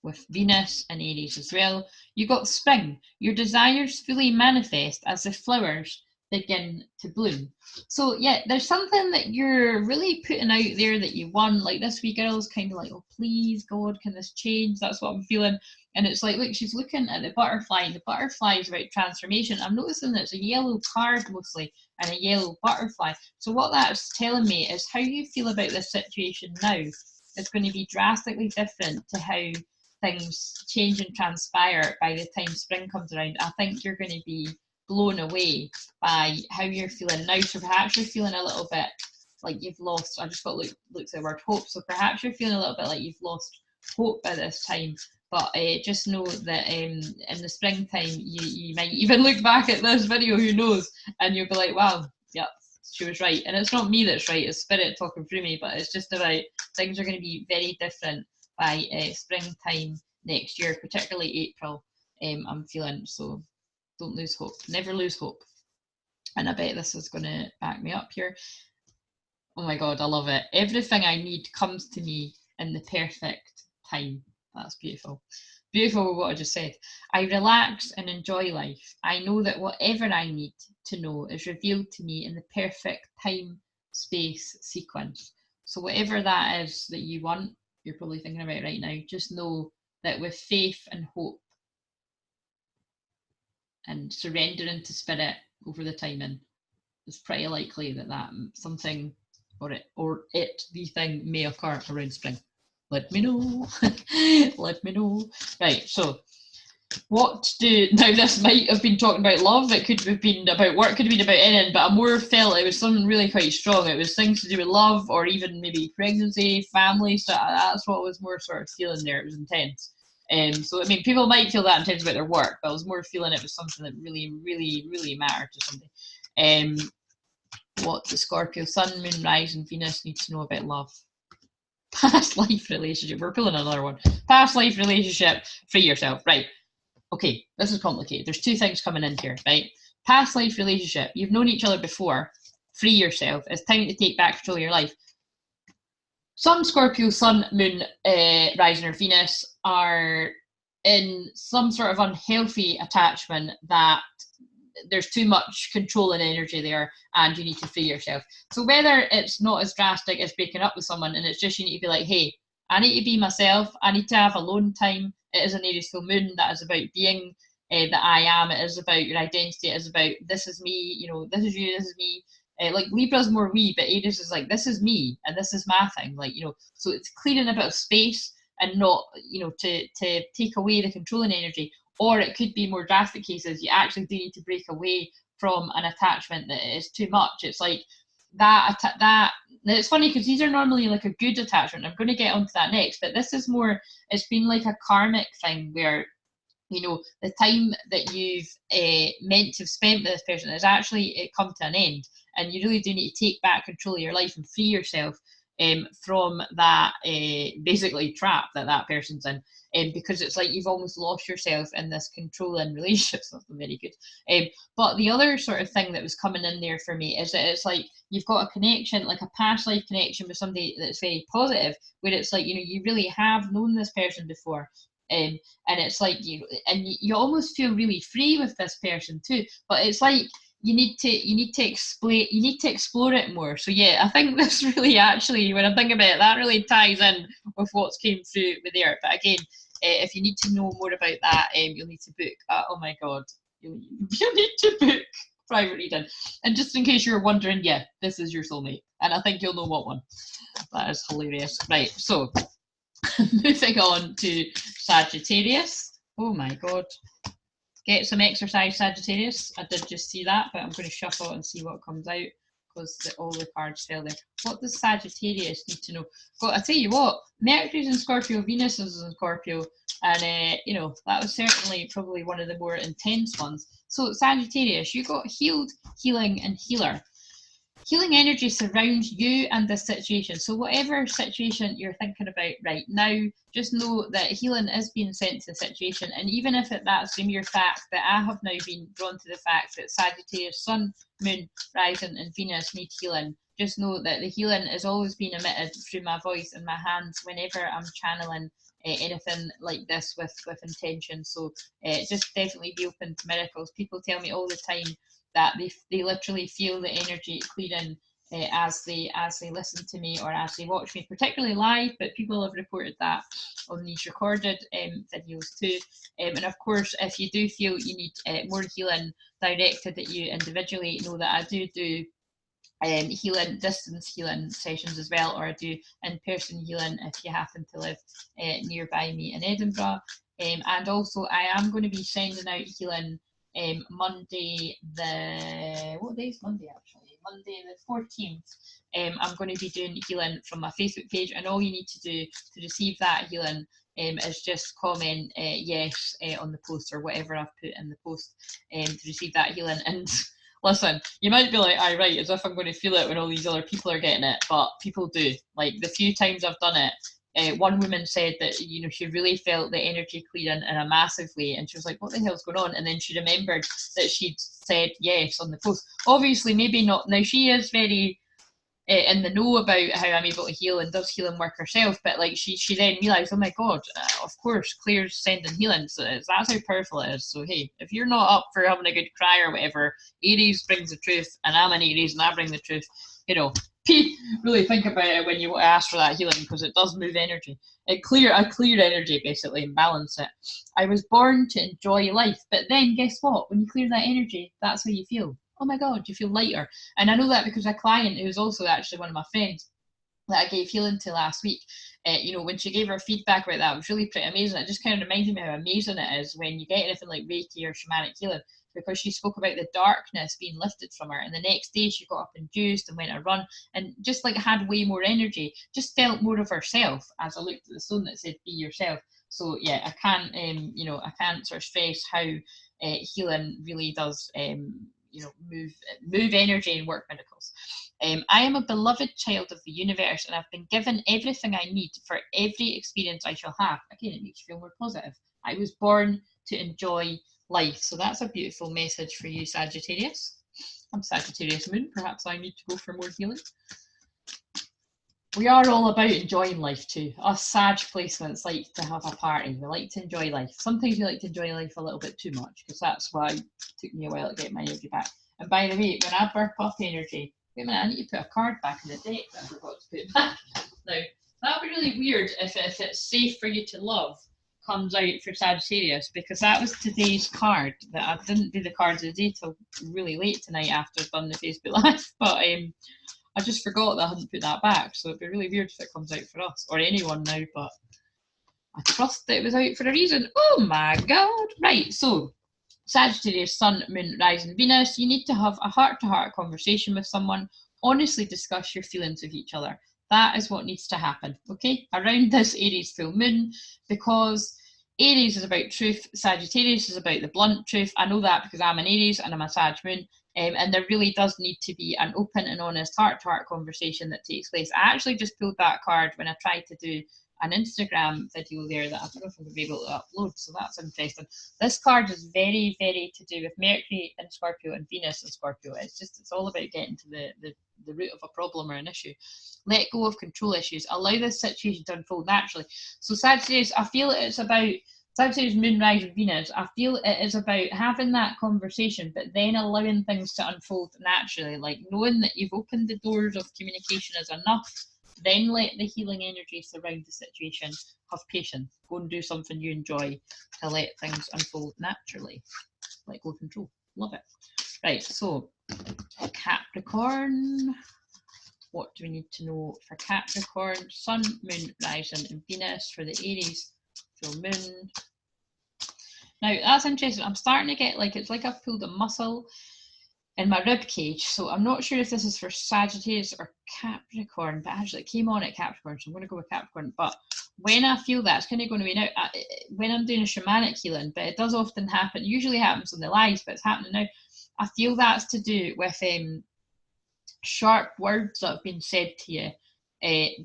With Venus and Aries as well, you got spring. Your desires fully manifest as the flowers begin to bloom. So yeah, there's something that you're really putting out there that you want. Like this wee girl's kind of like, oh please God, can this change? That's what I'm feeling. And it's like, look, she's looking at the butterfly, and the butterfly is about transformation. I'm noticing that it's a yellow card mostly and a yellow butterfly. So what that's telling me is how you feel about this situation now is going to be drastically different to how things change and transpire by the time spring comes around. I think you're going to be blown away by how you're feeling now. So perhaps you're feeling a little bit like you've lost, I just got looked at the word hope. So perhaps you're feeling a little bit like you've lost hope by this time. But just know that in the springtime, you might even look back at this video, who knows, and you'll be like, wow, yep, she was right. And it's not me that's right, it's spirit talking through me, but it's just about things are going to be very different by springtime next year, particularly April, I'm feeling. So don't lose hope, never lose hope. And I bet this is going to back me up here. Oh my God, I love it. Everything I need comes to me in the perfect time. That's beautiful. Beautiful what I just said. I relax and enjoy life. I know that whatever I need to know is revealed to me in the perfect time, space, sequence. So whatever that is that you want, you're probably thinking about right now, just know that with faith and hope and surrendering to spirit over the timing, it's pretty likely that something the thing may occur around spring. Let me know. Let me know. Right, so now this might have been talking about love, it could have been about work, could have been about anything, but I more felt it was something really quite strong. It was things to do with love, or even maybe pregnancy, family, so that's what was more sort of feeling there. It was intense. So I mean, people might feel that intense about their work, but I was more feeling it was something that really, really, really mattered to somebody. What the Scorpio Sun, Moon, Rise, and Venus need to know about love. Past life relationship. We're pulling another one. Past life relationship. Free yourself. Right. Okay, this is complicated. There's two things coming in here, right? Past life relationship. You've known each other before. Free yourself. It's time to take back control of your life. Some Scorpio Sun, Moon, Rising, or Venus are in some sort of unhealthy attachment that there's too much control and energy there, and you need to free yourself. So whether it's not as drastic as breaking up with someone, and it's just you need to be like, hey, I need to be myself. I need to have alone time. It is an Aries full moon. That is about being that I am. It is about your identity. It is about this is me. You know, this is you. This is me. Like Libra's more we, but Aries is like this is me and this is my thing. Like, you know, so it's clearing a bit of space and not, you know, to take away the controlling energy. Or it could be more drastic cases. You actually do need to break away from an attachment that is too much. It's like that. It's funny because these are normally like a good attachment. I'm going to get onto that next, but this is more. It's been like a karmic thing where, you know, the time that you've meant to have spent with this person has actually come to an end, and you really do need to take back control of your life and free yourself from that basically trap that person's in, because it's like you've almost lost yourself in this controlling relationship. That's not very good. But the other sort of thing that was coming in there for me is that it's like you've got a connection, like a past life connection with somebody that's very positive, where it's like, you know, you really have known this person before. And it's like you almost feel really free with this person too, but it's like you need to explore it more. So yeah, I think this really actually, when I'm thinking about it, that really ties in with what's came through with there. But again, if you need to know more about that, you'll need to book. Oh my god, you need to book private reading. And just in case you're wondering, yeah, this is your soulmate, and I think you'll know what one. That is hilarious. Right, so moving on to Sagittarius. Oh my god. Get some exercise, Sagittarius. I did just see that, but I'm going to shuffle and see what comes out because all the cards fell there. What does Sagittarius need to know? Well, I tell you what, Mercury's in Scorpio, Venus is in Scorpio, and you know, that was certainly probably one of the more intense ones. So Sagittarius, you got healed, healing, and healer. Healing energy surrounds you and this situation. So whatever situation you're thinking about right now, just know that healing is being sent to the situation. And even if that's the mere fact that I have now been drawn to the fact that Sagittarius, Sun, Moon, Rising, and Venus need healing, just know that the healing is always being emitted through my voice and my hands whenever I'm channeling anything like this with intention. So just definitely be open to miracles. People tell me all the time that they literally feel the energy clearing as they listen to me or as they watch me, particularly live, but people have reported that on these recorded videos too. And of course, if you do feel you need more healing directed at you individually, know that I do healing, distance healing sessions as well, or I do in-person healing if you happen to live nearby me in Edinburgh. And also I am going to be sending out healing Monday what day is Monday actually? Monday the 14th. I'm going to be doing healing from my Facebook page, and all you need to do to receive that healing is just comment yes on the post or whatever I've put in the post to receive that healing. And listen, you might be like, aye, right, as if I'm going to feel it when all these other people are getting it, but people do. Like the few times I've done it, one woman said that, you know, she really felt the energy clearing in a massive way, and she was like, what the hell's going on? And then she remembered that she'd said yes on the post. Obviously, maybe not. Now, she is very in the know about how I'm able to heal and does healing work herself. But like she then realised, oh my God, of course, Claire's sending healing. So that's how powerful it is. So hey, if you're not up for having a good cry or whatever, Aries brings the truth, and I'm an Aries and I bring the truth. You know, really think about it when you ask for that healing, because it does move energy. It clear energy basically and balance it. I was born to enjoy life, but then guess what? When you clear that energy, that's how you feel. Oh my God, you feel lighter. And I know that because a client who's also actually one of my friends that I gave healing to last week, you know, when she gave her feedback about that, it was really pretty amazing. It just kind of reminded me how amazing it is when you get anything like Reiki or shamanic healing, because she spoke about the darkness being lifted from her, and the next day she got up and juiced and went a run and just like had way more energy, just felt more of herself. As I looked at the stone that said be yourself. So yeah, I can't you know, I can't sort of stress how healing really does you know, move energy and work miracles. I am a beloved child of the universe, and I've been given everything I need for every experience I shall have. Again, it makes you feel more positive. I was born to enjoy life. So that's a beautiful message for you, Sagittarius. I'm Sagittarius moon. Perhaps I need to go for more healing. We are all about enjoying life too. Us Sag placements like to have a party. We like to enjoy life. Sometimes we like to enjoy life a little bit too much, because that's why it took me a while to get my energy back. And by the way, when I burp up energy, wait a minute, I need to put a card back in the deck that I forgot to put back. Now, that would be really weird if it's safe for you to love comes out for Sagittarius, because that was today's card. That I didn't do the cards of the day till really late tonight after I've done the Facebook Live, but I just forgot that I hadn't put that back, so it'd be really weird if it comes out for us, or anyone now, but I trust that it was out for a reason. Oh my God. Right, so Sagittarius, Sun, Moon, Rising, Venus, you need to have a heart-to-heart conversation with someone, honestly discuss your feelings with each other. That is what needs to happen, okay, around this Aries full moon, because Aries is about truth, Sagittarius is about the blunt truth. I know that because I'm an Aries and I'm a Sag moon, and there really does need to be an open and honest heart-to-heart conversation that takes place. I actually just pulled that card when I tried to do an Instagram video there that I don't know if I'm going to be able to upload, so that's interesting. This card is very, very to do with Mercury in Scorpio and Venus in Scorpio. It's all about getting to the root of a problem or an issue. Let go of control issues. Allow this situation to unfold naturally. So Sagittarius, I feel it's about Sagittarius, Moon, Rise, and Venus. I feel it is about having that conversation, but then allowing things to unfold naturally, like knowing that you've opened the doors of communication is enough. Then let the healing energy surround the situation. Have patience. Go and do something you enjoy to let things unfold naturally. Let go of control. Love it. Right, so Capricorn. What do we need to know for Capricorn? Sun, Moon, Rising, and Venus for the Aries full moon. Now, that's interesting. I'm starting to get like, it's like I've pulled a muscle in my rib cage. So I'm not sure if this is for Sagittarius or Capricorn, but actually it came on at Capricorn, so I'm going to go with Capricorn. But when I feel that, it's kind of going to be now, when I'm doing a shamanic healing, but it does often happen, usually happens in the lives, but it's happening now. I feel that's to do with sharp words that have been said to you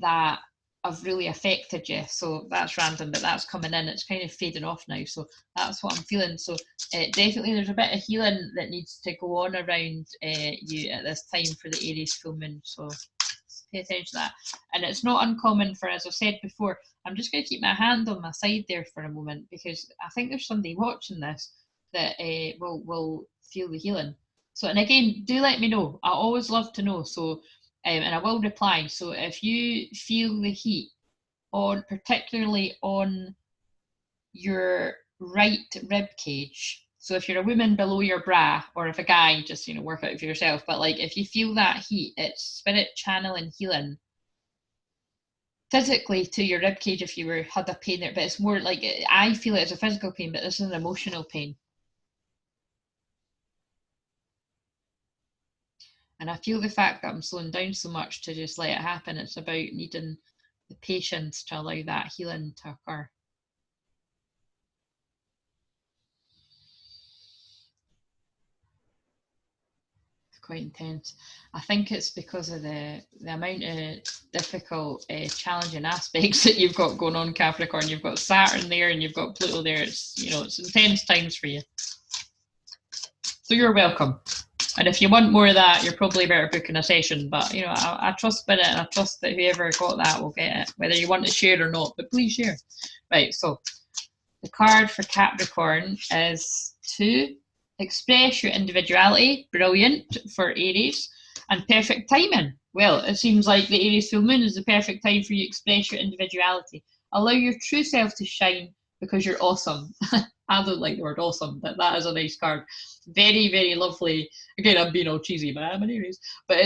that have really affected you. So that's random, but that's coming in. It's kind of fading off now. So that's what I'm feeling. So definitely there's a bit of healing that needs to go on around you at this time for the Aries full moon. So pay attention to that. And it's not uncommon for, as I've said before, I'm just going to keep my hand on my side there for a moment, because I think there's somebody watching this that will feel the healing. So, and again, do let me know. I always love to know. So, and I will reply. So if you feel the heat on, particularly on your right rib cage, so if you're a woman, below your bra, or if a guy, just, you know, work out for yourself. But like, if you feel that heat, it's spirit channeling healing physically to your rib cage if you had a pain there. But it's more like, I feel it as a physical pain, but this is an emotional pain. And I feel the fact that I'm slowing down so much to just let it happen. It's about needing the patience to allow that healing to occur. It's quite intense. I think it's because of the amount of difficult, challenging aspects that you've got going on, Capricorn. You've got Saturn there and you've got Pluto there. It's, you know, it's intense times for you. So you're welcome. And if you want more of that, you're probably better booking a session. But you know, I trust in it, and I trust that whoever got that will get it, whether you want to share or not. But please share. Right. So the card for Capricorn is 2. Express your individuality. Brilliant for Aries. And perfect timing. Well, it seems like the Aries full moon is the perfect time for you to express your individuality. Allow your true self to shine because you're awesome. I don't like the word awesome, but that is a nice card. Very, very lovely. Again, I'm being all cheesy, but I'm an Aries. But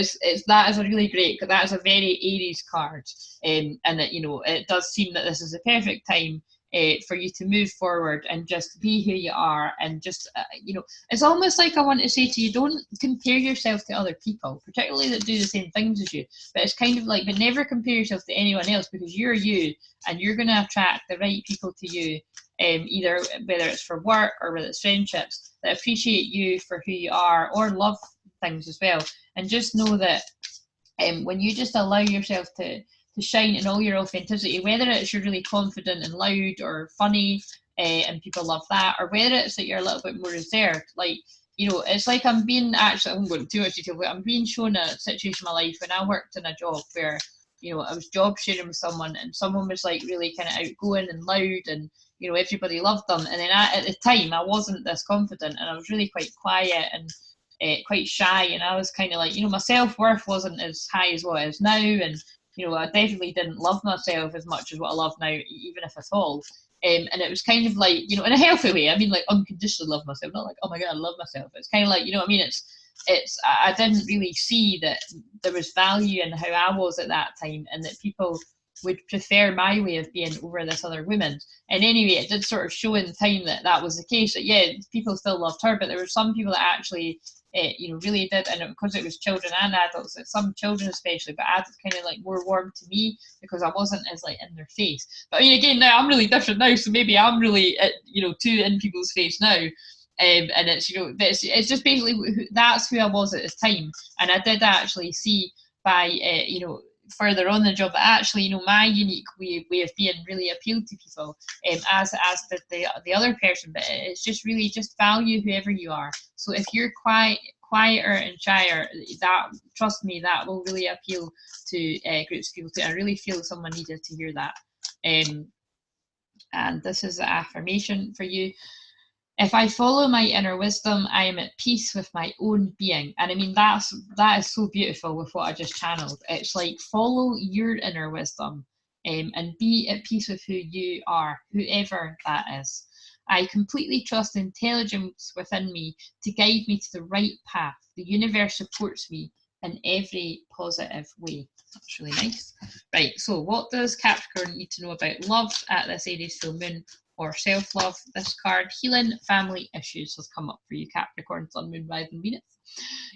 that is a really great, that is a very Aries card. And that, you know, it does seem that this is the perfect time for you to move forward and just be who you are, and just you know, it's almost like I want to say to you, don't compare yourself to other people, particularly that do the same things as you. But it's kind of like, but never compare yourself to anyone else, because you're you, and you're going to attract the right people to you, either whether it's for work or whether it's friendships that appreciate you for who you are, or love things as well. And just know that when you just allow yourself to shine in all your authenticity, whether it's you're really confident and loud or funny, and people love that, or whether it's that you're a little bit more reserved, like, you know, it's like I'm being, actually, I won't go into too much detail, but I'm being shown a situation in my life when I worked in a job where, you know, I was job sharing with someone, and someone was like really kind of outgoing and loud, and, you know, everybody loved them. And then at the time, I wasn't this confident, and I was really quite quiet and quite shy, and I was kind of like, you know, my self-worth wasn't as high as what it is now, and you know, I definitely didn't love myself as much as what I love now, even if at all. And it was kind of like, you know, in a healthy way. I mean, like, unconditionally love myself, not like, oh my god, I love myself. It's kind of like, you know what I mean? I didn't really see that there was value in how I was at that time, and that people would prefer my way of being over this other woman. And anyway, it did sort of show in time that that was the case. That yeah, people still loved her, but there were some people that actually you know, really did, and because it was children and adults, some children especially, but adults kind of like more warm to me because I wasn't as like in their face. But I mean, again, now I'm really different now, so maybe I'm really you know, too in people's face now. And it's, you know, it's just basically that's who I was at this time. And I did actually see by you know, further on in the job that actually, you know, my unique way of being really appealed to people, as did the other person. But it's just really just value whoever you are. So if you're quieter and shyer, that, trust me, that will really appeal to groups of people too. I really feel someone needed to hear that. And this is the affirmation for you. If I follow my inner wisdom, I am at peace with my own being. And I mean, that is so beautiful with what I just channeled. It's like, follow your inner wisdom, and be at peace with who you are, whoever that is. I completely trust intelligence within me to guide me to the right path. The universe supports me in every positive way. That's really nice. Right, so what does Capricorn need to know about love at this Aries full moon, or self-love? This card, healing family issues, has come up for you, Capricorn, Sun, Moon, Rising, Venus.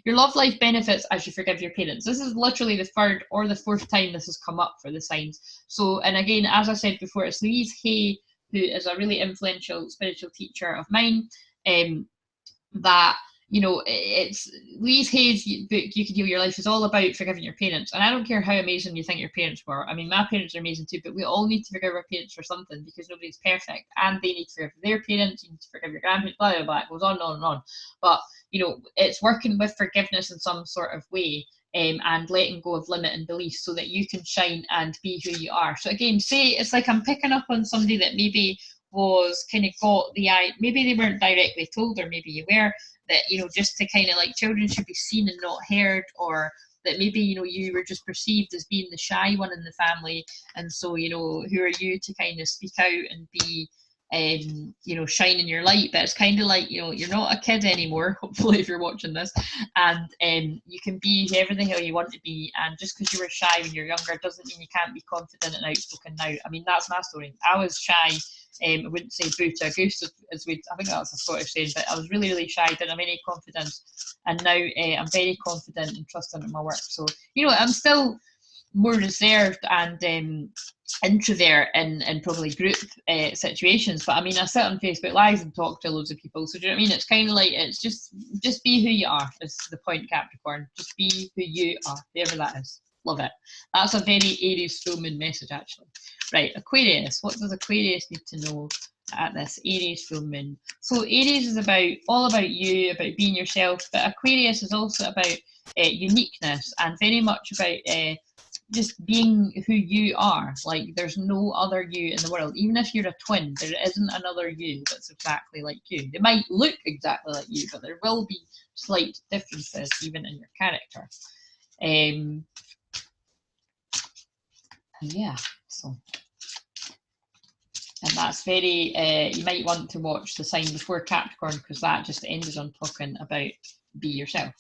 Your love life benefits as you forgive your parents. This is literally the third or the fourth time this has come up for the signs. So, and again, as I said before, it's Louise Hay, who is a really influential spiritual teacher of mine, that, you know, it's Louise Hay's book, You Can Heal Your Life, is all about forgiving your parents. And I don't care how amazing you think your parents were. I mean, my parents are amazing too, but we all need to forgive our parents for something, because nobody's perfect, and they need to forgive their parents, you need to forgive your grandparents, blah, blah, blah. It goes on and on and on. But, you know, it's working with forgiveness in some sort of way, and letting go of limit and beliefs so that you can shine and be who you are. So again, say, it's like I'm picking up on somebody that maybe was kind of got the eye, maybe they weren't directly told, or maybe you were, that, you know, just to kind of like, children should be seen and not heard, or that maybe, you know, you were just perceived as being the shy one in the family, and so, you know, who are you to kind of speak out and be, you know, shining your light. But it's kind of like, you know, you're not a kid anymore, hopefully, if you're watching this, and you can be everything how you want to be. And just because you were shy when you're younger doesn't mean you can't be confident and outspoken now. I mean, that's my story. I was shy. I wouldn't say boo to a goose, as we, I think that's a Scottish saying, but I was really, really shy, didn't have any confidence, and now I'm very confident and trusting in my work. So, you know, I'm still more reserved and introvert in probably group situations, but I mean, I sit on Facebook Live and talk to loads of people, so do you know what I mean? It's kind of like, it's just be who you are is the point, Capricorn. Just be who you are, whoever that is. Love it. That's a very Aries full moon message, actually. Right, Aquarius. What does Aquarius need to know at this Aries full moon. So Aries is all about you, about being yourself, but Aquarius is also about uniqueness and very much about just being who you are. Like there's no other you in the world. Even if you're a twin, there isn't another you that's exactly like you. They might look exactly like you, but there will be slight differences even in your character. Yeah, so. And that's very, you might want to watch the sign before Capricorn, because that just ended on talking about be yourself.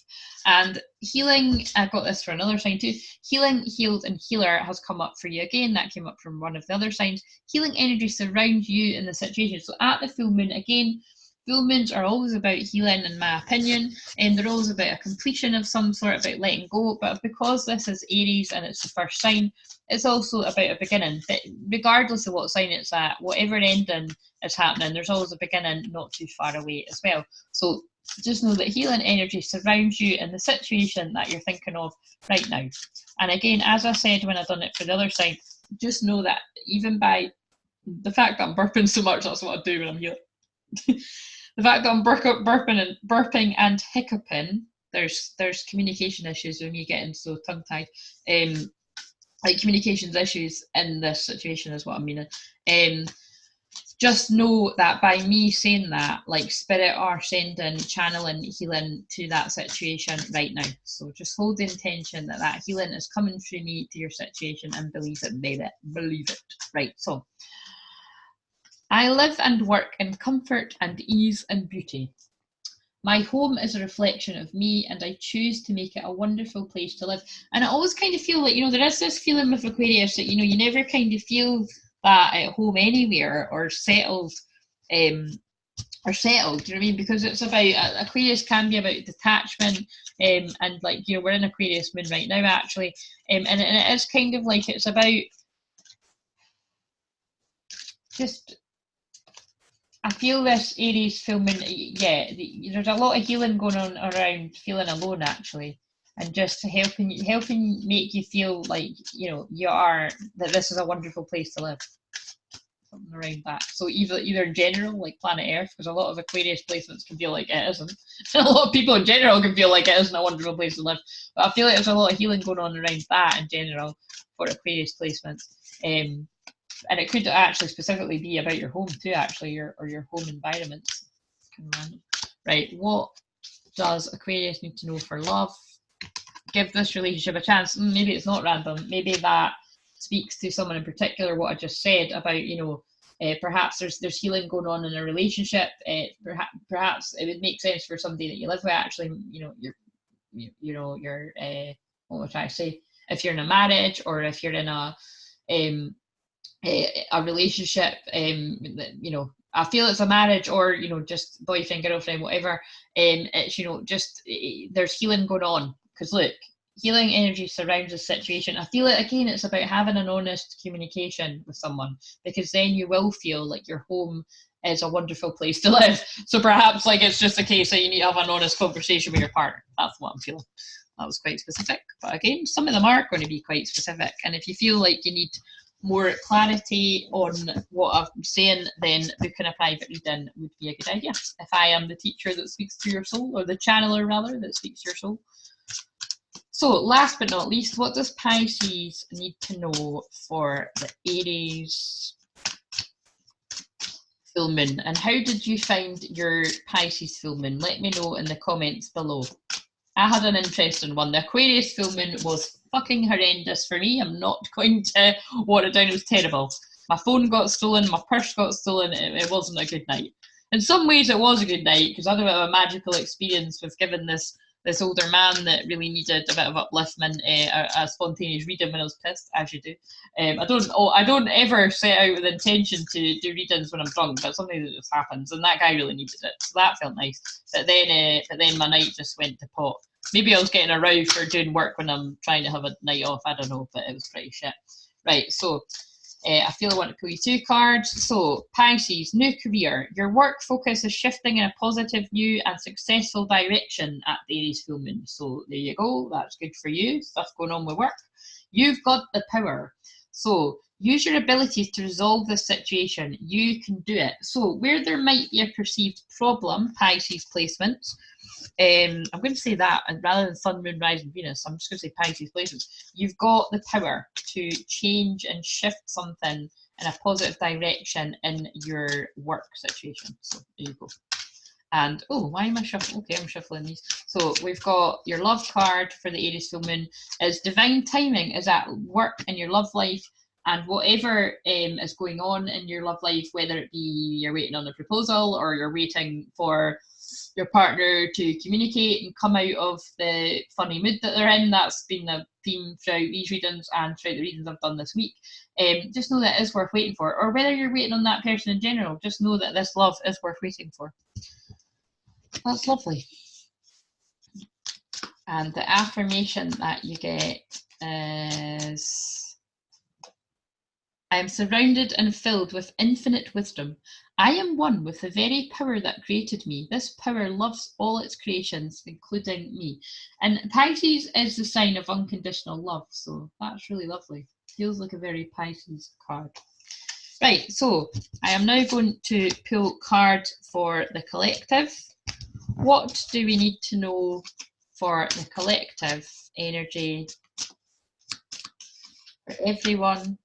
And healing, I got this for another sign too. Healing, healed, and healer has come up for you again. That came up from one of the other signs. Healing energy surrounds you in the situation. So at the full moon, again, full moons are always about healing, in my opinion, and they're always about a completion of some sort, about letting go. But because this is Aries and it's the first sign, it's also about a beginning. But regardless of what sign it's at, whatever ending is happening, there's always a beginning not too far away as well. So just know that healing energy surrounds you in the situation that you're thinking of right now. And again, as I said when I done it for the other sign, just know that even by the fact that I'm burping so much, that's what I do when I'm healing. The fact that I'm burping and hiccuping, there's communication issues with me getting so tongue-tied. Like communications issues in this situation is what I'm meaning. Just know that by me saying that, like spirit are sending, channeling, healing to that situation right now. So just hold the intention that that healing is coming through me to your situation and believe it, baby. Believe it. Right, so. I live and work in comfort and ease and beauty. My home is a reflection of me, and I choose to make it a wonderful place to live. And I always kind of feel like, there is this feeling with Aquarius that, you never kind of feel that at home anywhere or settled. Or settled, do you know what I mean? Because it's about, Aquarius can be about detachment, and like, we're in Aquarius moon right now, actually. And it is kind of like, it's about just, I feel this Aries full moon, yeah, there's a lot of healing going on around feeling alone, actually, and just helping make you feel like, that this is a wonderful place to live. Something around that. So either in general, like planet Earth, because a lot of Aquarius placements can feel like it isn't. And a lot of people in general can feel like it isn't a wonderful place to live. But I feel like there's a lot of healing going on around that in general for Aquarius placements. And it could actually specifically be about your home too, actually, your home environment. Right, what does Aquarius need to know for love? Give this relationship a chance. Maybe it's not random. Maybe that speaks to someone in particular, what I just said about, perhaps there's healing going on in a relationship. Perhaps it would make sense for somebody that you live with, actually, what would I say? If you're in a marriage, or if you're in a relationship, I feel it's a marriage, or just boyfriend, girlfriend, whatever. It's just there's healing going on, because look, healing energy surrounds the situation. I feel it again. It's about having an honest communication with someone, because then you will feel like your home is a wonderful place to live. So perhaps like it's just a case that you need to have an honest conversation with your partner. That's what I'm feeling. That was quite specific, but again, some of them are going to be quite specific. And if you feel like you need more clarity on what I'm saying, then booking a private reading would be a good idea. If I am the teacher that speaks to your soul, or the channeler rather, that speaks to your soul. So last but not least, what does Pisces need to know for the Aries full moon? And how did you find your Pisces full moon? Let me know in the comments below. I had an interesting one. The Aquarius full moon was fucking horrendous for me. I'm not going to water it down. It was terrible. My phone got stolen. My purse got stolen. It wasn't a good night. In some ways, it was a good night, because I had a bit of a magical experience with giving this older man that really needed a bit of upliftment a spontaneous reading when I was pissed, as you do. I don't ever set out with intention to do readings when I'm drunk, but something that just happens, and that guy really needed it, so that felt nice. But then my night just went to pot. Maybe I was getting a row for doing work when I'm trying to have a night off, I don't know, but it was pretty shit. Right, so I feel I want to pull you 2 cards. So Pisces, new career. Your work focus is shifting in a positive, new and successful direction at the Aries full moon. So there you go. That's good for you. Stuff going on with work. You've got the power. So Use your abilities to resolve this situation. You can do it. So where there might be a perceived problem, Pisces placements, I'm going to say that, and rather than Sun, Moon, Rising, Venus, I'm just going to say Pisces placements. You've got the power to change and shift something in a positive direction in your work situation. So there you go. And oh, why am I shuffling? Okay, I'm shuffling these. So we've got your love card for the Aries full moon is divine timing is at work in your love life, and whatever is going on in your love life, whether it be you're waiting on a proposal or you're waiting for your partner to communicate and come out of the funny mood that they're in, that's been a theme throughout these readings and throughout the readings I've done this week. Just know that it is worth waiting for, or whether you're waiting on that person in general, just know that this love is worth waiting for. That's lovely. And the affirmation that you get is, I am surrounded and filled with infinite wisdom. I am one with the very power that created me. This power loves all its creations, including me. And Pisces is the sign of unconditional love, so that's really lovely. Feels like a very Pisces card. Right, so I am now going to pull cards for the collective. What do we need to know for the collective energy for everyone?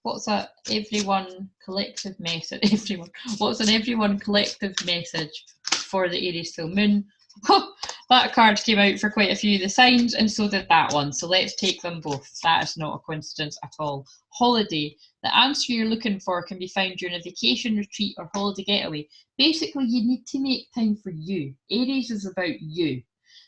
What's a everyone collective message? Everyone. What's an everyone collective message for the Aries full moon? That card came out for quite a few of the signs, and so did that one. So let's take them both. That is not a coincidence at all. Holiday. The answer you're looking for can be found during a vacation, retreat, or holiday getaway. Basically, you need to make time for you. Aries is about you.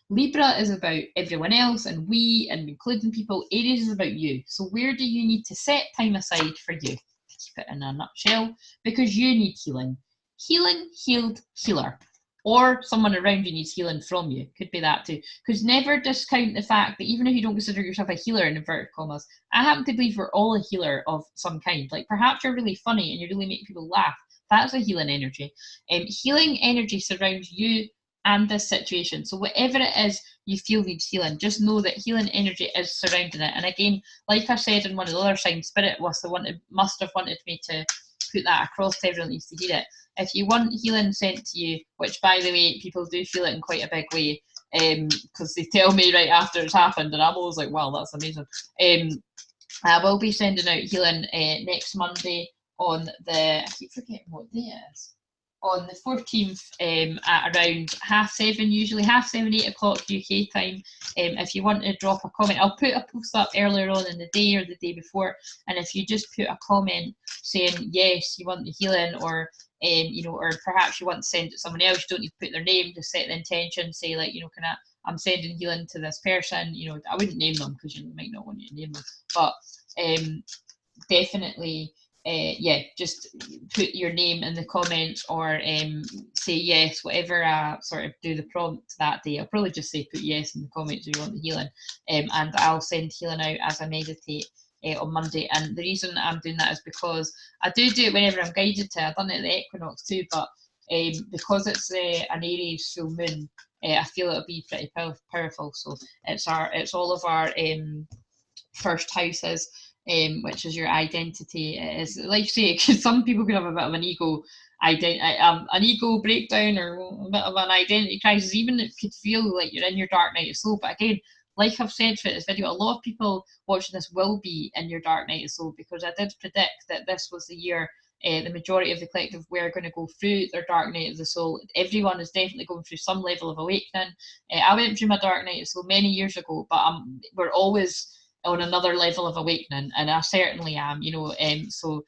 Libra is about everyone else and we and including people. Aries is about you. So where do you need to set time aside for you? Keep it in a nutshell, because you need healing. Healing, healed, healer. Or someone around you needs healing from you. Could be that too. Because never discount the fact that even if you don't consider yourself a healer in inverted commas, I happen to believe we're all a healer of some kind. Like perhaps you're really funny and you really make people laugh. That's a healing energy. Healing energy surrounds you and this situation. So whatever it is you feel needs healing, just know that healing energy is surrounding it. And again, like I said in one of the other signs, Spirit was the one that must have wanted me to put that across to everyone that needs to hear it. If you want healing sent to you, which by the way, people do feel it in quite a big way, because they tell me right after it's happened, and I'm always like, wow, that's amazing. I will be sending out healing next Monday on the, I keep forgetting what day it is, on the 14th at around 7:30, usually 7:30, 8 o'clock UK time. If you want to drop a comment, I'll put a post up earlier on in the day or the day before, and if you just put a comment saying yes, you want the healing, or or perhaps you want to send it to someone else, you don't need to put their name, just set the intention, say like, I'm sending healing to this person. I wouldn't name them because you might not want you to name them, but definitely just put your name in the comments, or say yes, whatever sort of do the prompt that day. I'll probably just say put yes in the comments if you want the healing, and I'll send healing out as I meditate on Monday. And the reason I'm doing that is because I do it whenever I'm guided to. I've done it at the equinox too, but because it's an Aries full moon, I feel it'll be pretty powerful. So it's all of our first houses, which is your identity. It is, like you say, because some people could have a bit of an ego breakdown, or a bit of an identity crisis. Even it could feel like you're in your dark night of soul. But again, like I've said for this video, a lot of people watching this will be in your dark night of soul, because I did predict that this was the year the majority of the collective were going to go through their dark night of the soul. Everyone is definitely going through some level of awakening. I went through my dark night of soul many years ago, but we're always on another level of awakening, and I certainly am, so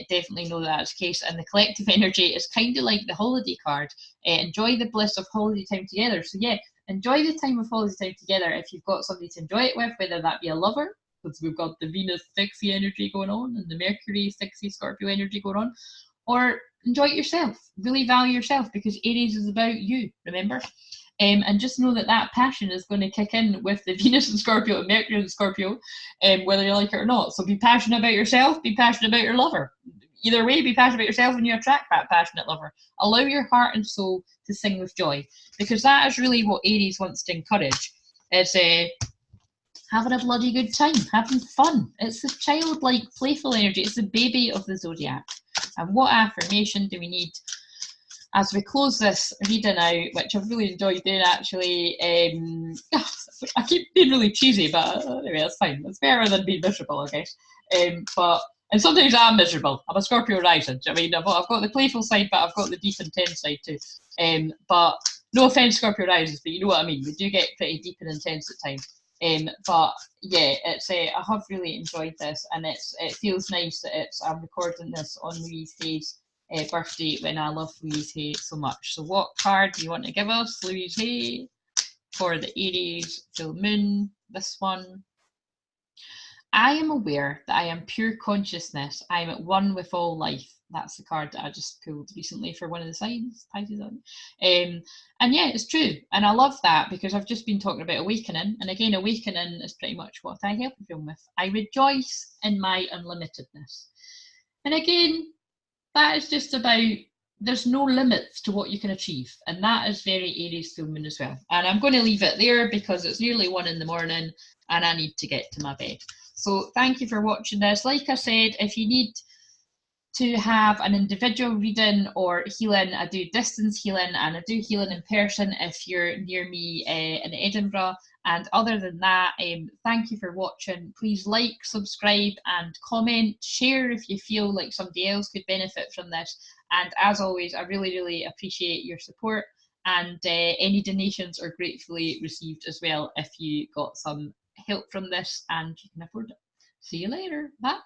definitely know that's the case. And the collective energy is kind of like the holiday card. Enjoy the bliss of holiday time together. So yeah, enjoy the time of holiday time together if you've got somebody to enjoy it with, whether that be a lover, because we've got the Venus sexy energy going on and the Mercury sexy Scorpio energy going on, or enjoy it yourself. Really value yourself, because Aries is about you, remember? And just know that passion is going to kick in with the Venus and Scorpio and Mercury and Scorpio, whether you like it or not. So be passionate about yourself, be passionate about your lover. Either way, be passionate about yourself and you attract that passionate lover. Allow your heart and soul to sing with joy, because that is really what Aries wants to encourage. It's having a bloody good time, having fun. It's the childlike, playful energy. It's the baby of the zodiac. And what affirmation do we need as we close this reading out, which I've really enjoyed doing actually? I keep being really cheesy, but anyway, that's fine. It's better than being miserable, I guess. And sometimes I'm miserable. I'm a Scorpio rising. I mean, I've got the playful side, but I've got the deep, intense side too. But no offense, Scorpio risers, but you know what I mean. We do get pretty deep and intense at times. But yeah, it's I have really enjoyed this, and it feels nice that I'm recording this on Louise Hay's birthday when I love Louise Hay so much. So what card do you want to give us, Louise Hay, for the Aries full moon? This one. I am aware that I am pure consciousness. I am at one with all life. That's the card that I just pulled recently for one of the signs, Pisces. And yeah, it's true. And I love that because I've just been talking about awakening. And again, awakening is pretty much what I help everyone with. I rejoice in my unlimitedness. And again, that is just about, there's no limits to what you can achieve. And that is very Aries full moon as well. And I'm going to leave it there because it's nearly 1 in the morning and I need to get to my bed. So thank you for watching this. Like I said, if you need to have an individual reading or healing, I do distance healing and I do healing in person if you're near me in Edinburgh. And other than that, thank you for watching. Please like, subscribe and comment. Share if you feel like somebody else could benefit from this. And as always, I really, really appreciate your support. And any donations are gratefully received as well if you got some help from this and you can afford it. See you later. Bye.